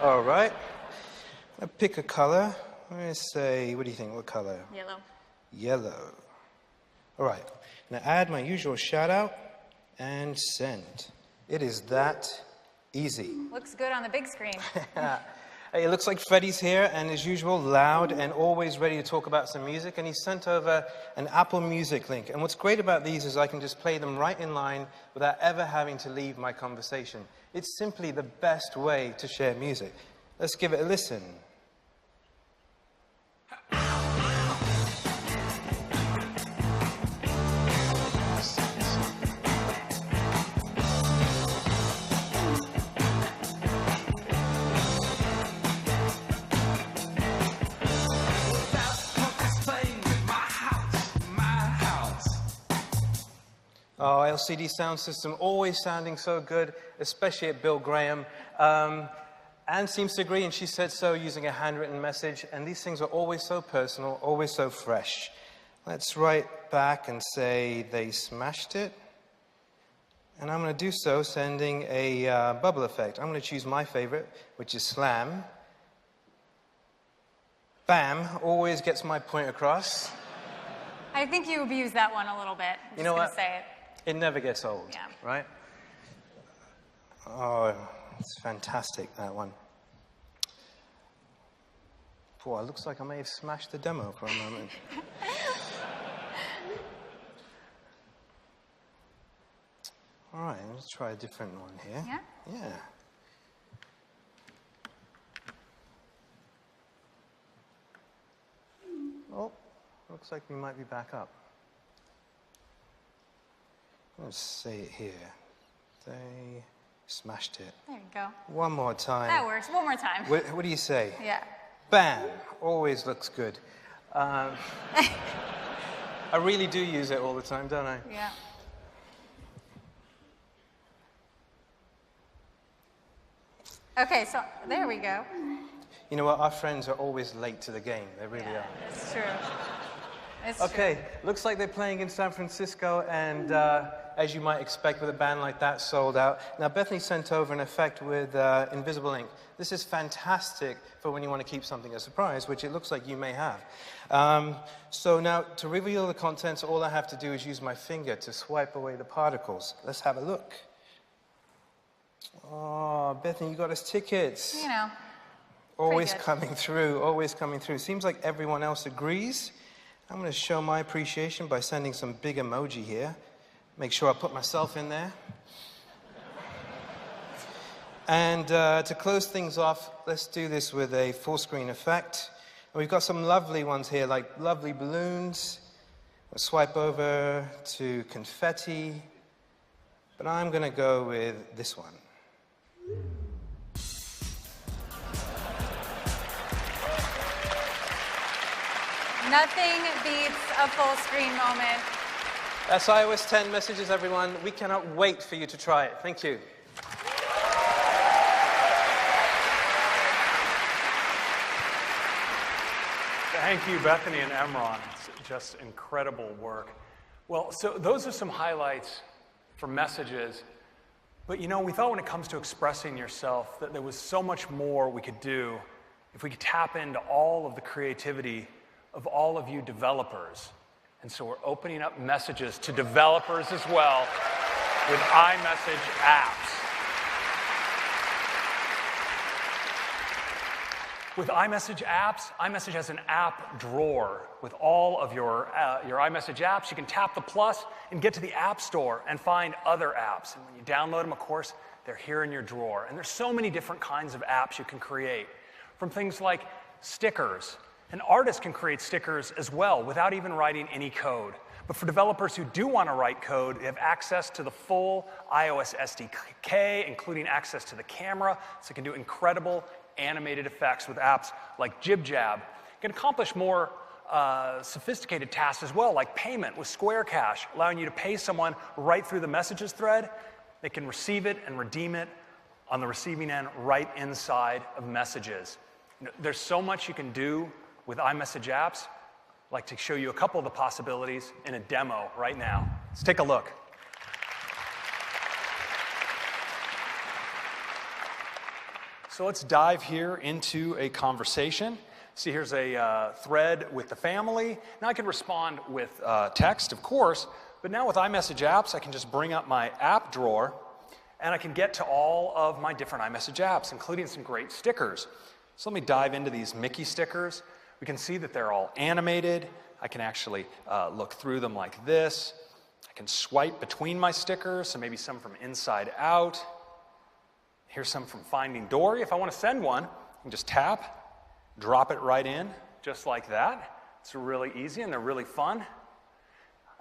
All right. I'll pick a color. I'm going to say, what do you think? What color? Yellow. Yellow. All right. Now add my usual shout out and send. It is that easy. Looks good on the big screen. Hey, it looks like Freddie's here, and as usual, loud and always ready to talk about some music. And he sent over an Apple Music link. And what's great about these is I can just play them right in line without ever having to leave my conversation. It's simply the best way to share music. Let's give it a listen. Oh, LCD sound system, always sounding so good, especially at Bill Graham. Anne seems to agree, and she said so using a handwritten message. And these things are always so personal, always so fresh. Let's write back and say they smashed it. And I'm going to do so sending a bubble effect. I'm going to choose my favorite, which is slam. Bam, always gets my point across. I think you abused that one a little bit. I'm you know just what? Say it. It never gets old, Yeah. right? Oh, it's fantastic, that one. Boy, it looks like I may have smashed the demo for a moment. All right, let's try a different one here. Yeah? Yeah. Oh, looks like we might be back up. Let's say it here. They smashed it. There you go. One more time. That works. One more time. What do you say? Yeah. Bam! Always looks good. I really do use it all the time, don't I? Yeah. Okay, so there we go. You know what? Our friends are always late to the game. They really are. It's true. It's Okay, looks like they're playing in San Francisco, and as you might expect with a band like that, sold out. Now, Bethany sent over an effect with invisible ink. This is fantastic for when you want to keep something a surprise, which it looks like you may have. So now, to reveal the contents, all I have to do is use my finger to swipe away the particles. Let's have a look. Oh, Bethany, you got us tickets. You know. Always coming through, always coming through. Seems like everyone else agrees. I'm going to show my appreciation by sending some big emoji here. Make sure I put myself in there. And to close things off, let's do this with a full screen effect. And we've got some lovely ones here, like lovely balloons. We'll swipe over to confetti. But I'm going to go with this one. Nothing beats a full screen moment. That's iOS 10 messages, everyone. We cannot wait for you to try it. Thank you. Thank you, Bethany and Emron. It's just incredible work. Well, so those are some highlights for messages. But you know, we thought when it comes to expressing yourself that there was so much more we could do if we could tap into all of the creativity of all of you developers. And so we're opening up messages to developers as well with iMessage apps. With iMessage apps, iMessage has an app drawer with all of your iMessage apps. You can tap the plus and get to the App Store and find other apps. And when you download them, of course, they're here in your drawer. And there's so many different kinds of apps you can create, from things like stickers. And artists can create stickers as well without even writing any code. But for developers who do want to write code, they have access to the full iOS SDK, including access to the camera, so you can do incredible animated effects with apps like JibJab. You can accomplish more sophisticated tasks as well, like payment with Square Cash, allowing you to pay someone right through the messages thread. They can receive it and redeem it on the receiving end right inside of messages. You know, there's so much you can do with iMessage apps. I'd like to show you a couple of the possibilities in a demo right now. Let's take a look. So let's dive here into a conversation. See, here's a thread with the family. Now I can respond with text, of course, but now with iMessage apps, I can just bring up my app drawer and I can get to all of my different iMessage apps, including some great stickers. So let me dive into these Mickey stickers. We can see that they're all animated. I can actually look through them like this. I can swipe between my stickers, so maybe some from inside out. Here's some from Finding Dory. If I want to send one, I can just tap, drop it right in, just like that. It's really easy and they're really fun.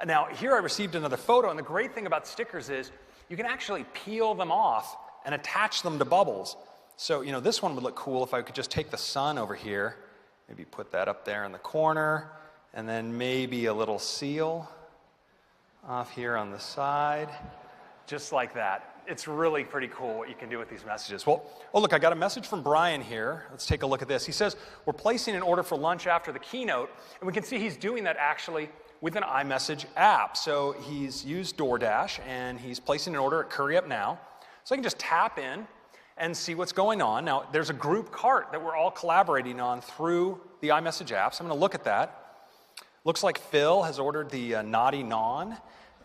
Now, here I received another photo, and the great thing about stickers is you can actually peel them off and attach them to bubbles. So, you know, this one would look cool if I could just take the sun over here, maybe put that up there in the corner, and then maybe a little seal off here on the side, just like that. It's really pretty cool what you can do with these messages. Well, oh look, I got a message from Brian here. Let's take a look at this. He says, we're placing an order for lunch after the keynote, and we can see he's doing that actually with an iMessage app. So he's used DoorDash, and he's placing an order at Curry Up Now. So I can just tap in and see what's going on. Now, there's a group cart that we're all collaborating on through the iMessage apps. I'm going to look at that. Looks like Phil has ordered the Naughty Non.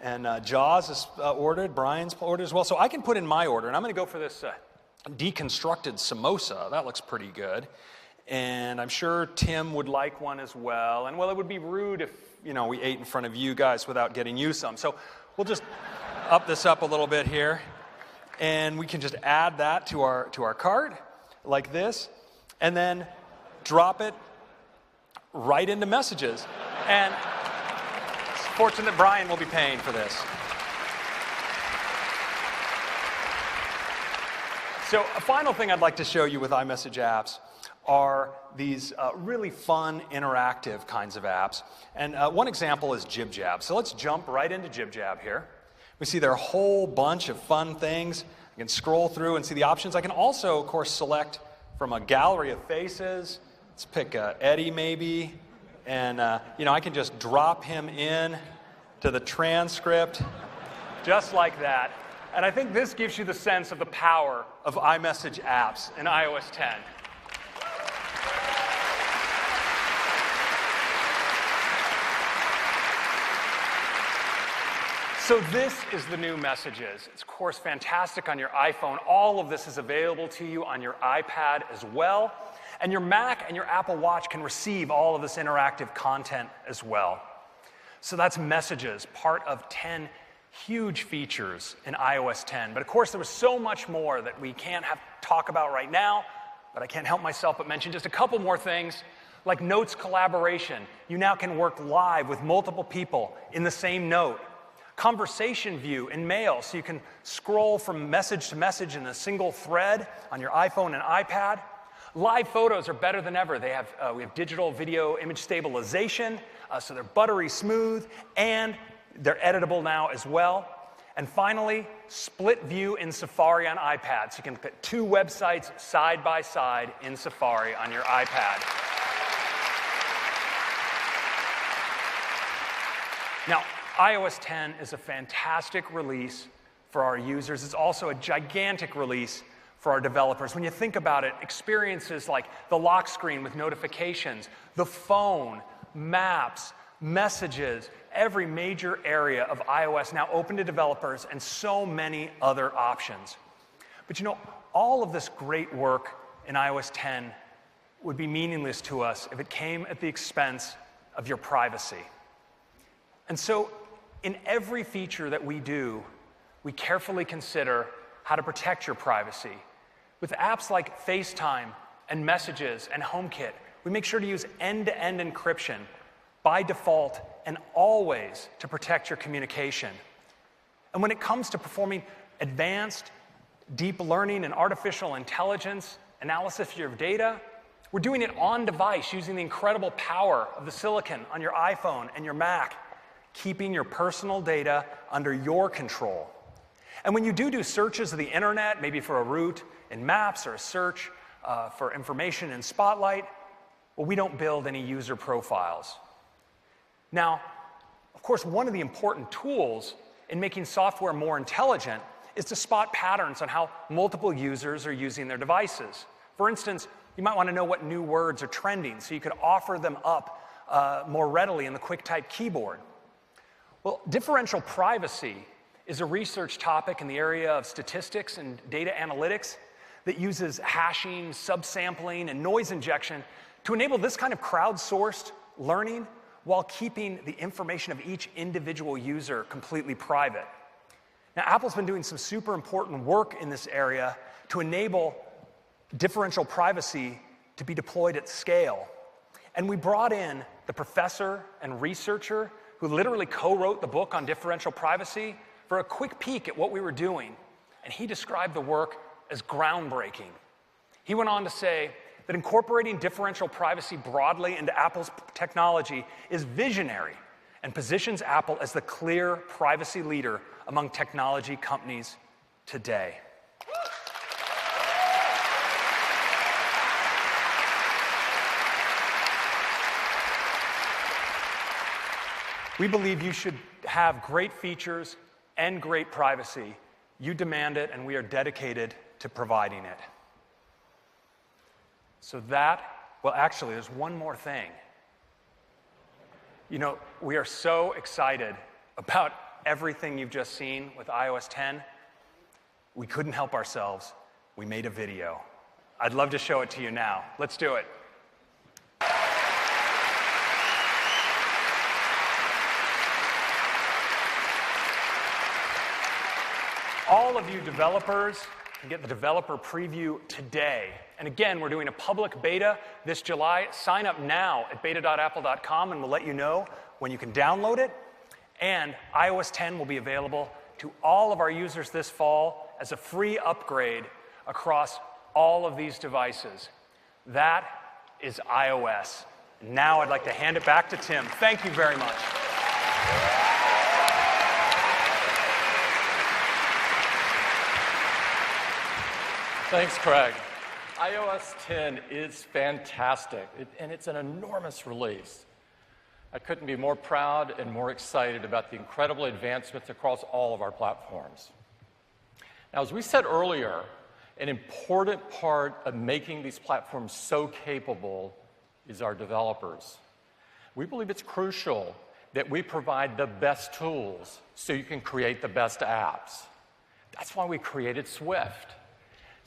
And Jaws is ordered, Brian's ordered as well. So I can put in my order, and I'm going to go for this deconstructed samosa. That looks pretty good. And I'm sure Tim would like one as well. And well, it would be rude if, you know, we ate in front of you guys without getting you some. So we'll just up this up a little bit here. And we can just add that to our cart like this. And then drop it right into messages. And fortunate that Brian will be paying for this. So a final thing I'd like to show you with iMessage apps are these really fun, interactive kinds of apps. And one example is JibJab. So let's jump right into JibJab here. We see there are a whole bunch of fun things. I can scroll through and see the options. I can also, of course, select from a gallery of faces. Let's pick Eddie maybe. And, you know, I can just drop him in to the transcript, just like that. And I think this gives you the sense of the power of iMessage apps in iOS 10. So this is the new Messages. It's, of course, fantastic on your iPhone. All of this is available to you on your iPad as well. And your Mac and your Apple Watch can receive all of this interactive content as well. So that's Messages, part of 10 huge features in iOS 10. But of course, there was so much more that we can't talk about right now, but I can't help myself but mention just a couple more things, like Notes collaboration. You now can work live with multiple people in the same note. Conversation view in Mail, so you can scroll from message to message in a single thread on your iPhone and iPad. Live photos are better than ever. We have digital video image stabilization, so they're buttery smooth, and they're editable now as well. And finally, split view in Safari on iPad. So you can put two websites side by side in Safari on your iPad. Now, iOS 10 is a fantastic release for our users. It's also a gigantic release for our developers. When you think about it, experiences like the lock screen with notifications, the phone, maps, messages, every major area of iOS now open to developers, and so many other options. But you know, all of this great work in iOS 10 would be meaningless to us if it came at the expense of your privacy. And so, in every feature that we do, we carefully consider how to protect your privacy. With apps like FaceTime and Messages and HomeKit, we make sure to use end-to-end encryption by default and always to protect your communication. And when it comes to performing advanced deep learning and artificial intelligence analysis of your data, we're doing it on device using the incredible power of the silicon on your iPhone and your Mac, keeping your personal data under your control. And when you do searches of the internet, maybe for a route in Maps or a search for information in Spotlight, well, we don't build any user profiles. Now, of course, one of the important tools in making software more intelligent is to spot patterns on how multiple users are using their devices. For instance, you might want to know what new words are trending so you could offer them up more readily in the QuickType keyboard. Well, differential privacy is a research topic in the area of statistics and data analytics that uses hashing, subsampling, and noise injection to enable this kind of crowdsourced learning while keeping the information of each individual user completely private. Now, Apple's been doing some super important work in this area to enable differential privacy to be deployed at scale. And we brought in the professor and researcher who literally co-wrote the book on differential privacy for a quick peek at what we were doing. And he described the work as groundbreaking. He went on to say that incorporating differential privacy broadly into Apple's technology is visionary and positions Apple as the clear privacy leader among technology companies today. We believe you should have great features and great privacy. You demand it, and we are dedicated to providing it. So well, actually, there's one more thing. You know, we are so excited about everything you've just seen with iOS 10. We couldn't help ourselves. We made a video. I'd love to show it to you now. Let's do it. All of you developers can get the developer preview today. And again, we're doing a public beta this July. Sign up now at beta.apple.com and we'll let you know when you can download it. And iOS 10 will be available to all of our users this fall as a free upgrade across all of these devices. That is iOS. Now I'd like to hand it back to Tim. Thank you very much. Thanks, Craig. iOS 10 is fantastic, and it's an enormous release. I couldn't be more proud and more excited about the incredible advancements across all of our platforms. Now, as we said earlier, an important part of making these platforms so capable is our developers. We believe it's crucial that we provide the best tools so you can create the best apps. That's why we created Swift.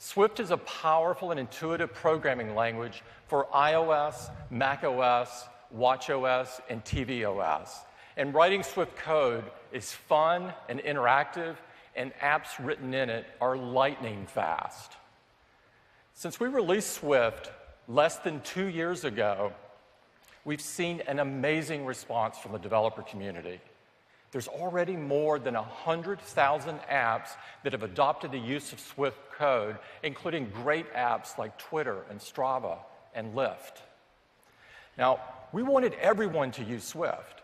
Swift is a powerful and intuitive programming language for iOS, macOS, watchOS, and tvOS. And writing Swift code is fun and interactive, and apps written in it are lightning fast. Since we released Swift less than 2 years ago, we've seen an amazing response from the developer community. There's already more than 100,000 apps that have adopted the use of Swift code, including great apps like Twitter and Strava and Lyft. Now, we wanted everyone to use Swift,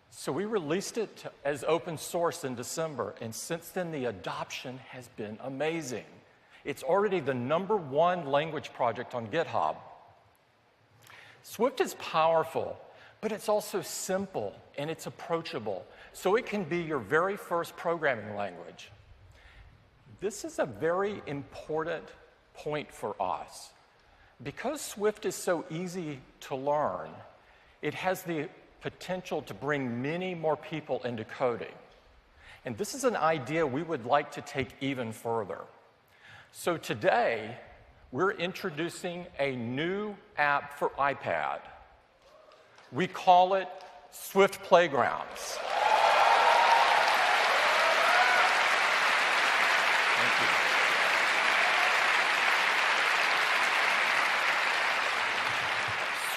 so we released it as open source in December, and since then the adoption has been amazing. It's already the #1 language project on GitHub. Swift is powerful, but it's also simple and it's approachable, so it can be your very first programming language. This is a very important point for us. Because Swift is so easy to learn, it has the potential to bring many more people into coding. And this is an idea we would like to take even further. So today, we're introducing a new app for iPad. We call it Swift Playgrounds. Thank you.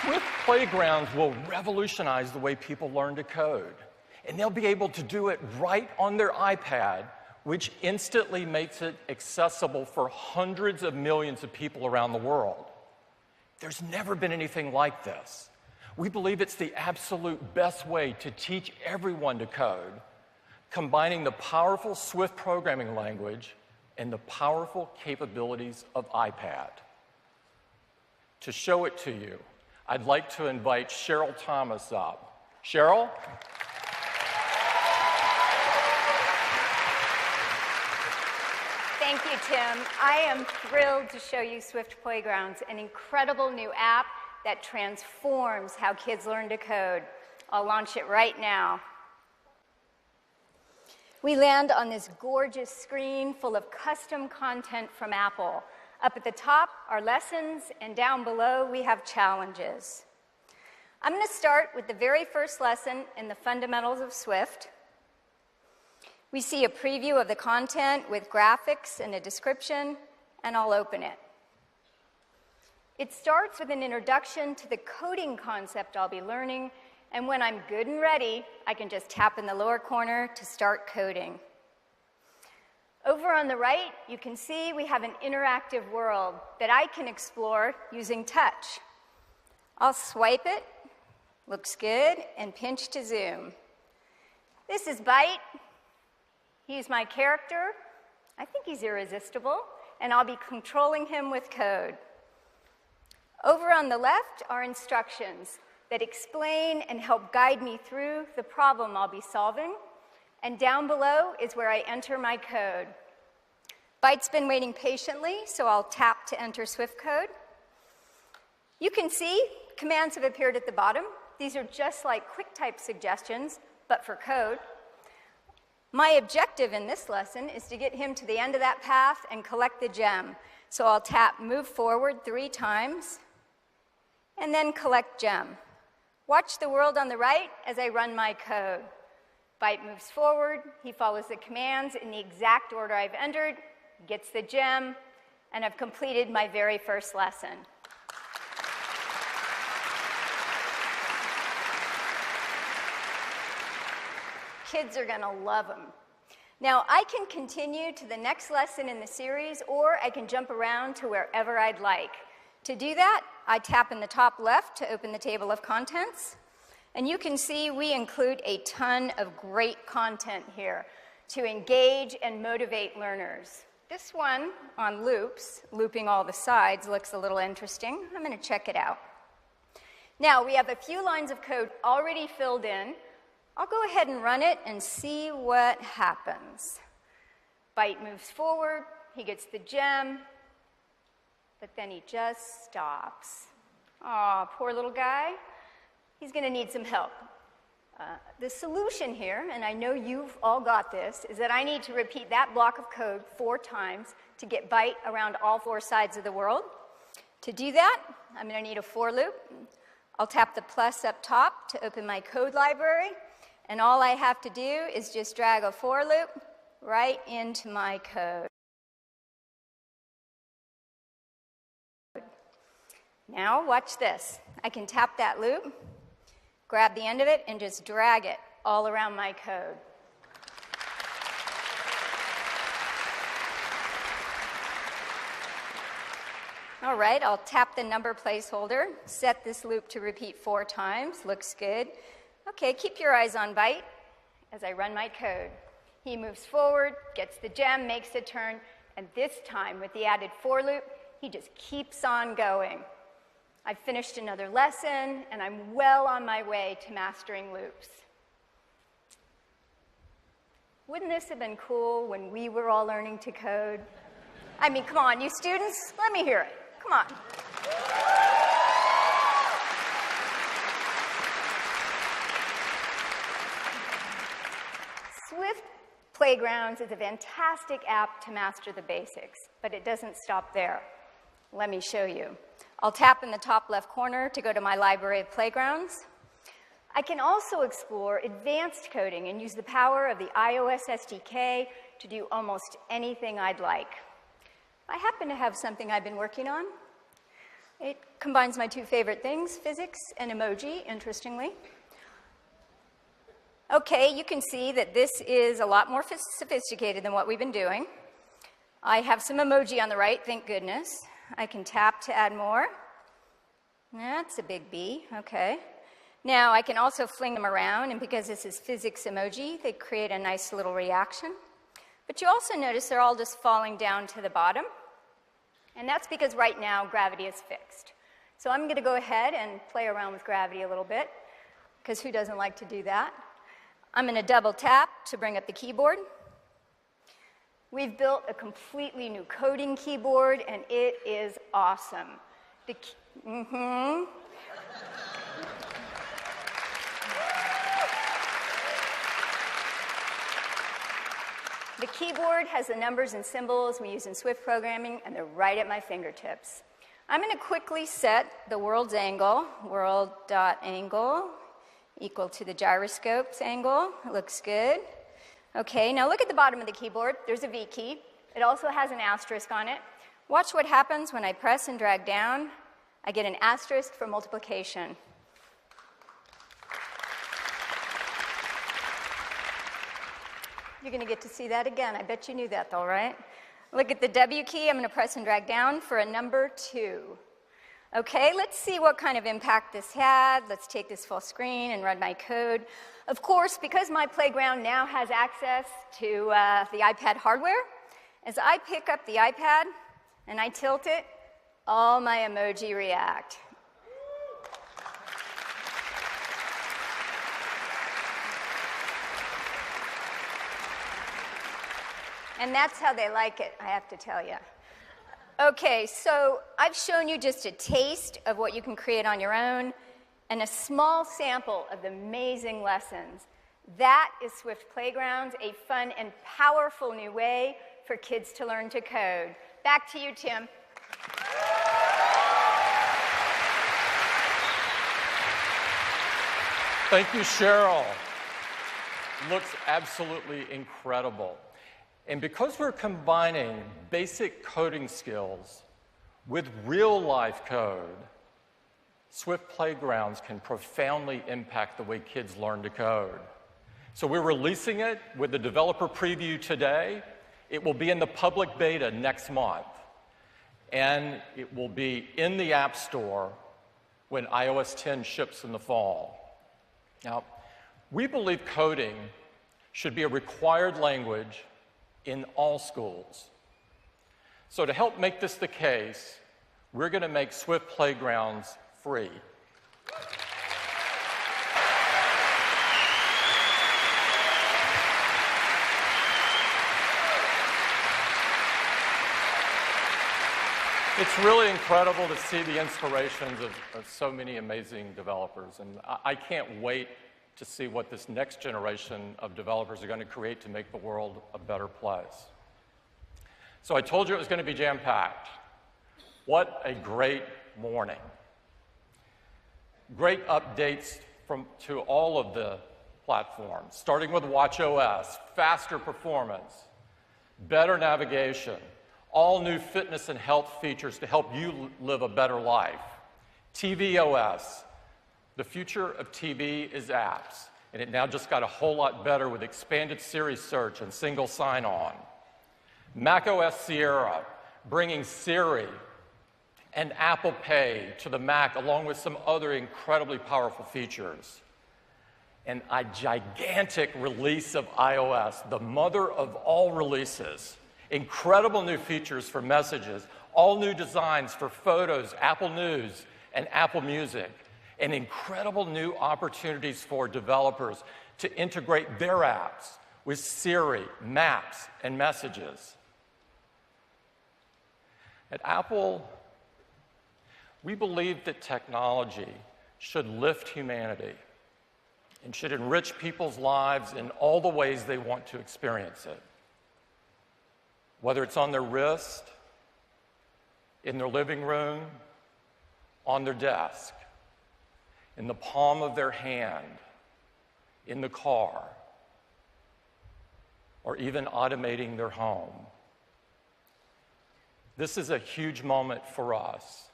Swift Playgrounds will revolutionize the way people learn to code. And they'll be able to do it right on their iPad, which instantly makes it accessible for hundreds of millions of people around the world. There's never been anything like this. We believe it's the absolute best way to teach everyone to code, combining the powerful Swift programming language and the powerful capabilities of iPad. To show it to you, I'd like to invite Cheryl Thomas up. Cheryl? Thank you, Tim. I am thrilled to show you Swift Playgrounds, an incredible new app that transforms how kids learn to code. I'll launch it right now. We land on this gorgeous screen full of custom content from Apple. Up at the top are lessons, and down below we have challenges. I'm going to start with the very first lesson in the fundamentals of Swift. We see a preview of the content with graphics and a description, and I'll open it. It starts with an introduction to the coding concept I'll be learning, and when I'm good and ready, I can just tap in the lower corner to start coding. Over on the right, you can see we have an interactive world that I can explore using touch. I'll swipe it, looks good, and pinch to zoom. This is Byte. He's my character. I think he's irresistible, and I'll be controlling him with code. Over on the left are instructions that explain and help guide me through the problem I'll be solving. And down below is where I enter my code. Byte's been waiting patiently, so I'll tap to enter Swift code. You can see commands have appeared at the bottom. These are just like QuickType suggestions, but for code. My objective in this lesson is to get him to the end of that path and collect the gem. So I'll tap Move Forward 3 times, and then Collect Gem. Watch the world on the right as I run my code. Byte moves forward, he follows the commands in the exact order I've entered, gets the gem, and I've completed my very first lesson. Kids are going to love them. Now, I can continue to the next lesson in the series, or I can jump around to wherever I'd like. To do that, I tap in the top left to open the table of contents. And you can see we include a ton of great content here to engage and motivate learners. This one on loops, looping all the sides, looks a little interesting. I'm going to check it out. Now, we have a few lines of code already filled in. I'll go ahead and run it and see what happens. Byte moves forward, he gets the gem, but then he just stops. Aw, poor little guy. He's going to need some help. The solution here, and I know you've all got this, is that I need to repeat that block of code 4 times to get Byte around all 4 sides of the world. To do that, I'm going to need a for loop. I'll tap the plus up top to open my code library, and all I have to do is just drag a for loop right into my code. Now, watch this. I can tap that loop, grab the end of it, and just drag it all around my code. All right, I'll tap the number placeholder, set this loop to repeat 4 times. Looks good. Okay, keep your eyes on Byte as I run my code. He moves forward, gets the gem, makes a turn, and this time with the added for loop, he just keeps on going. I've finished another lesson, and I'm well on my way to mastering loops. Wouldn't this have been cool when we were all learning to code? I mean, come on, you students, let me hear it. Come on. Swift Playgrounds is a fantastic app to master the basics, but it doesn't stop there. Let me show you. I'll tap in the top left corner to go to my library of playgrounds. I can also explore advanced coding and use the power of the iOS SDK to do almost anything I'd like. I happen to have something I've been working on. It combines my 2 favorite things, physics and emoji, interestingly. Okay, you can see that this is a lot more sophisticated than what we've been doing. I have some emoji on the right, thank goodness. I can tap to add more. That's a big B, okay. Now I can also fling them around, and because this is physics emoji, they create a nice little reaction. But you also notice they're all just falling down to the bottom. And that's because right now gravity is fixed. So I'm going to go ahead and play around with gravity a little bit, because who doesn't like to do that? I'm going to double tap to bring up the keyboard. We've built a completely new coding keyboard, and it is awesome. The keyboard has the numbers and symbols we use in Swift programming, and they're right at my fingertips. I'm going to quickly set the world's angle, world.angle, equal to the gyroscope's angle. It looks good. Okay, now look at the bottom of the keyboard. There's a V key. It also has an asterisk on it. Watch what happens when I press and drag down. I get an asterisk for multiplication. You're going to get to see that again. I bet you knew that, though, right? Look at the W key. I'm going to press and drag down for a number 2. Okay, let's see what kind of impact this had. Let's take this full screen and run my code. Of course, because my playground now has access to the iPad hardware, as I pick up the iPad and I tilt it, all my emoji react. And that's how they like it, I have to tell you. Okay, so I've shown you just a taste of what you can create on your own and a small sample of the amazing lessons. That is Swift Playgrounds, a fun and powerful new way for kids to learn to code. Back to you, Tim. Thank you, Cheryl. Looks absolutely incredible. And because we're combining basic coding skills with real-life code, Swift Playgrounds can profoundly impact the way kids learn to code. So we're releasing it with the developer preview today. It will be in the public beta next month. And it will be in the App Store when iOS 10 ships in the fall. Now, we believe coding should be a required language in all schools. So to help make this the case, we're going to make Swift Playgrounds free. It's really incredible to see the inspirations of so many amazing developers, and I can't wait to see what this next generation of developers are going to create to make the world a better place. So I told you it was going to be jam-packed. What a great morning. Great updates to all of the platforms, starting with watchOS, faster performance, better navigation, all new fitness and health features to help you live a better life. tvOS. The future of TV is apps, and it now just got a whole lot better with expanded Siri search and single sign-on. macOS Sierra, bringing Siri and Apple Pay to the Mac, along with some other incredibly powerful features. And a gigantic release of iOS, the mother of all releases. Incredible new features for messages, all new designs for photos, Apple News, and Apple Music, and incredible new opportunities for developers to integrate their apps with Siri, Maps, and Messages. At Apple, we believe that technology should lift humanity and should enrich people's lives in all the ways they want to experience it. Whether it's on their wrist, in their living room, on their desk, in the palm of their hand, in the car, or even automating their home. This is a huge moment for us.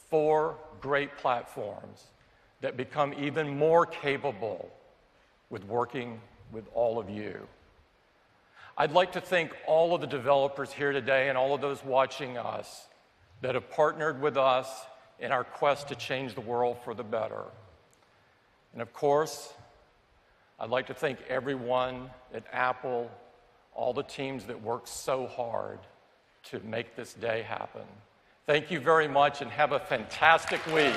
4 great platforms that become even more capable with working with all of you. I'd like to thank all of the developers here today and all of those watching us that have partnered with us in our quest to change the world for the better. And of course, I'd like to thank everyone at Apple, all the teams that worked so hard to make this day happen. Thank you very much and have a fantastic week.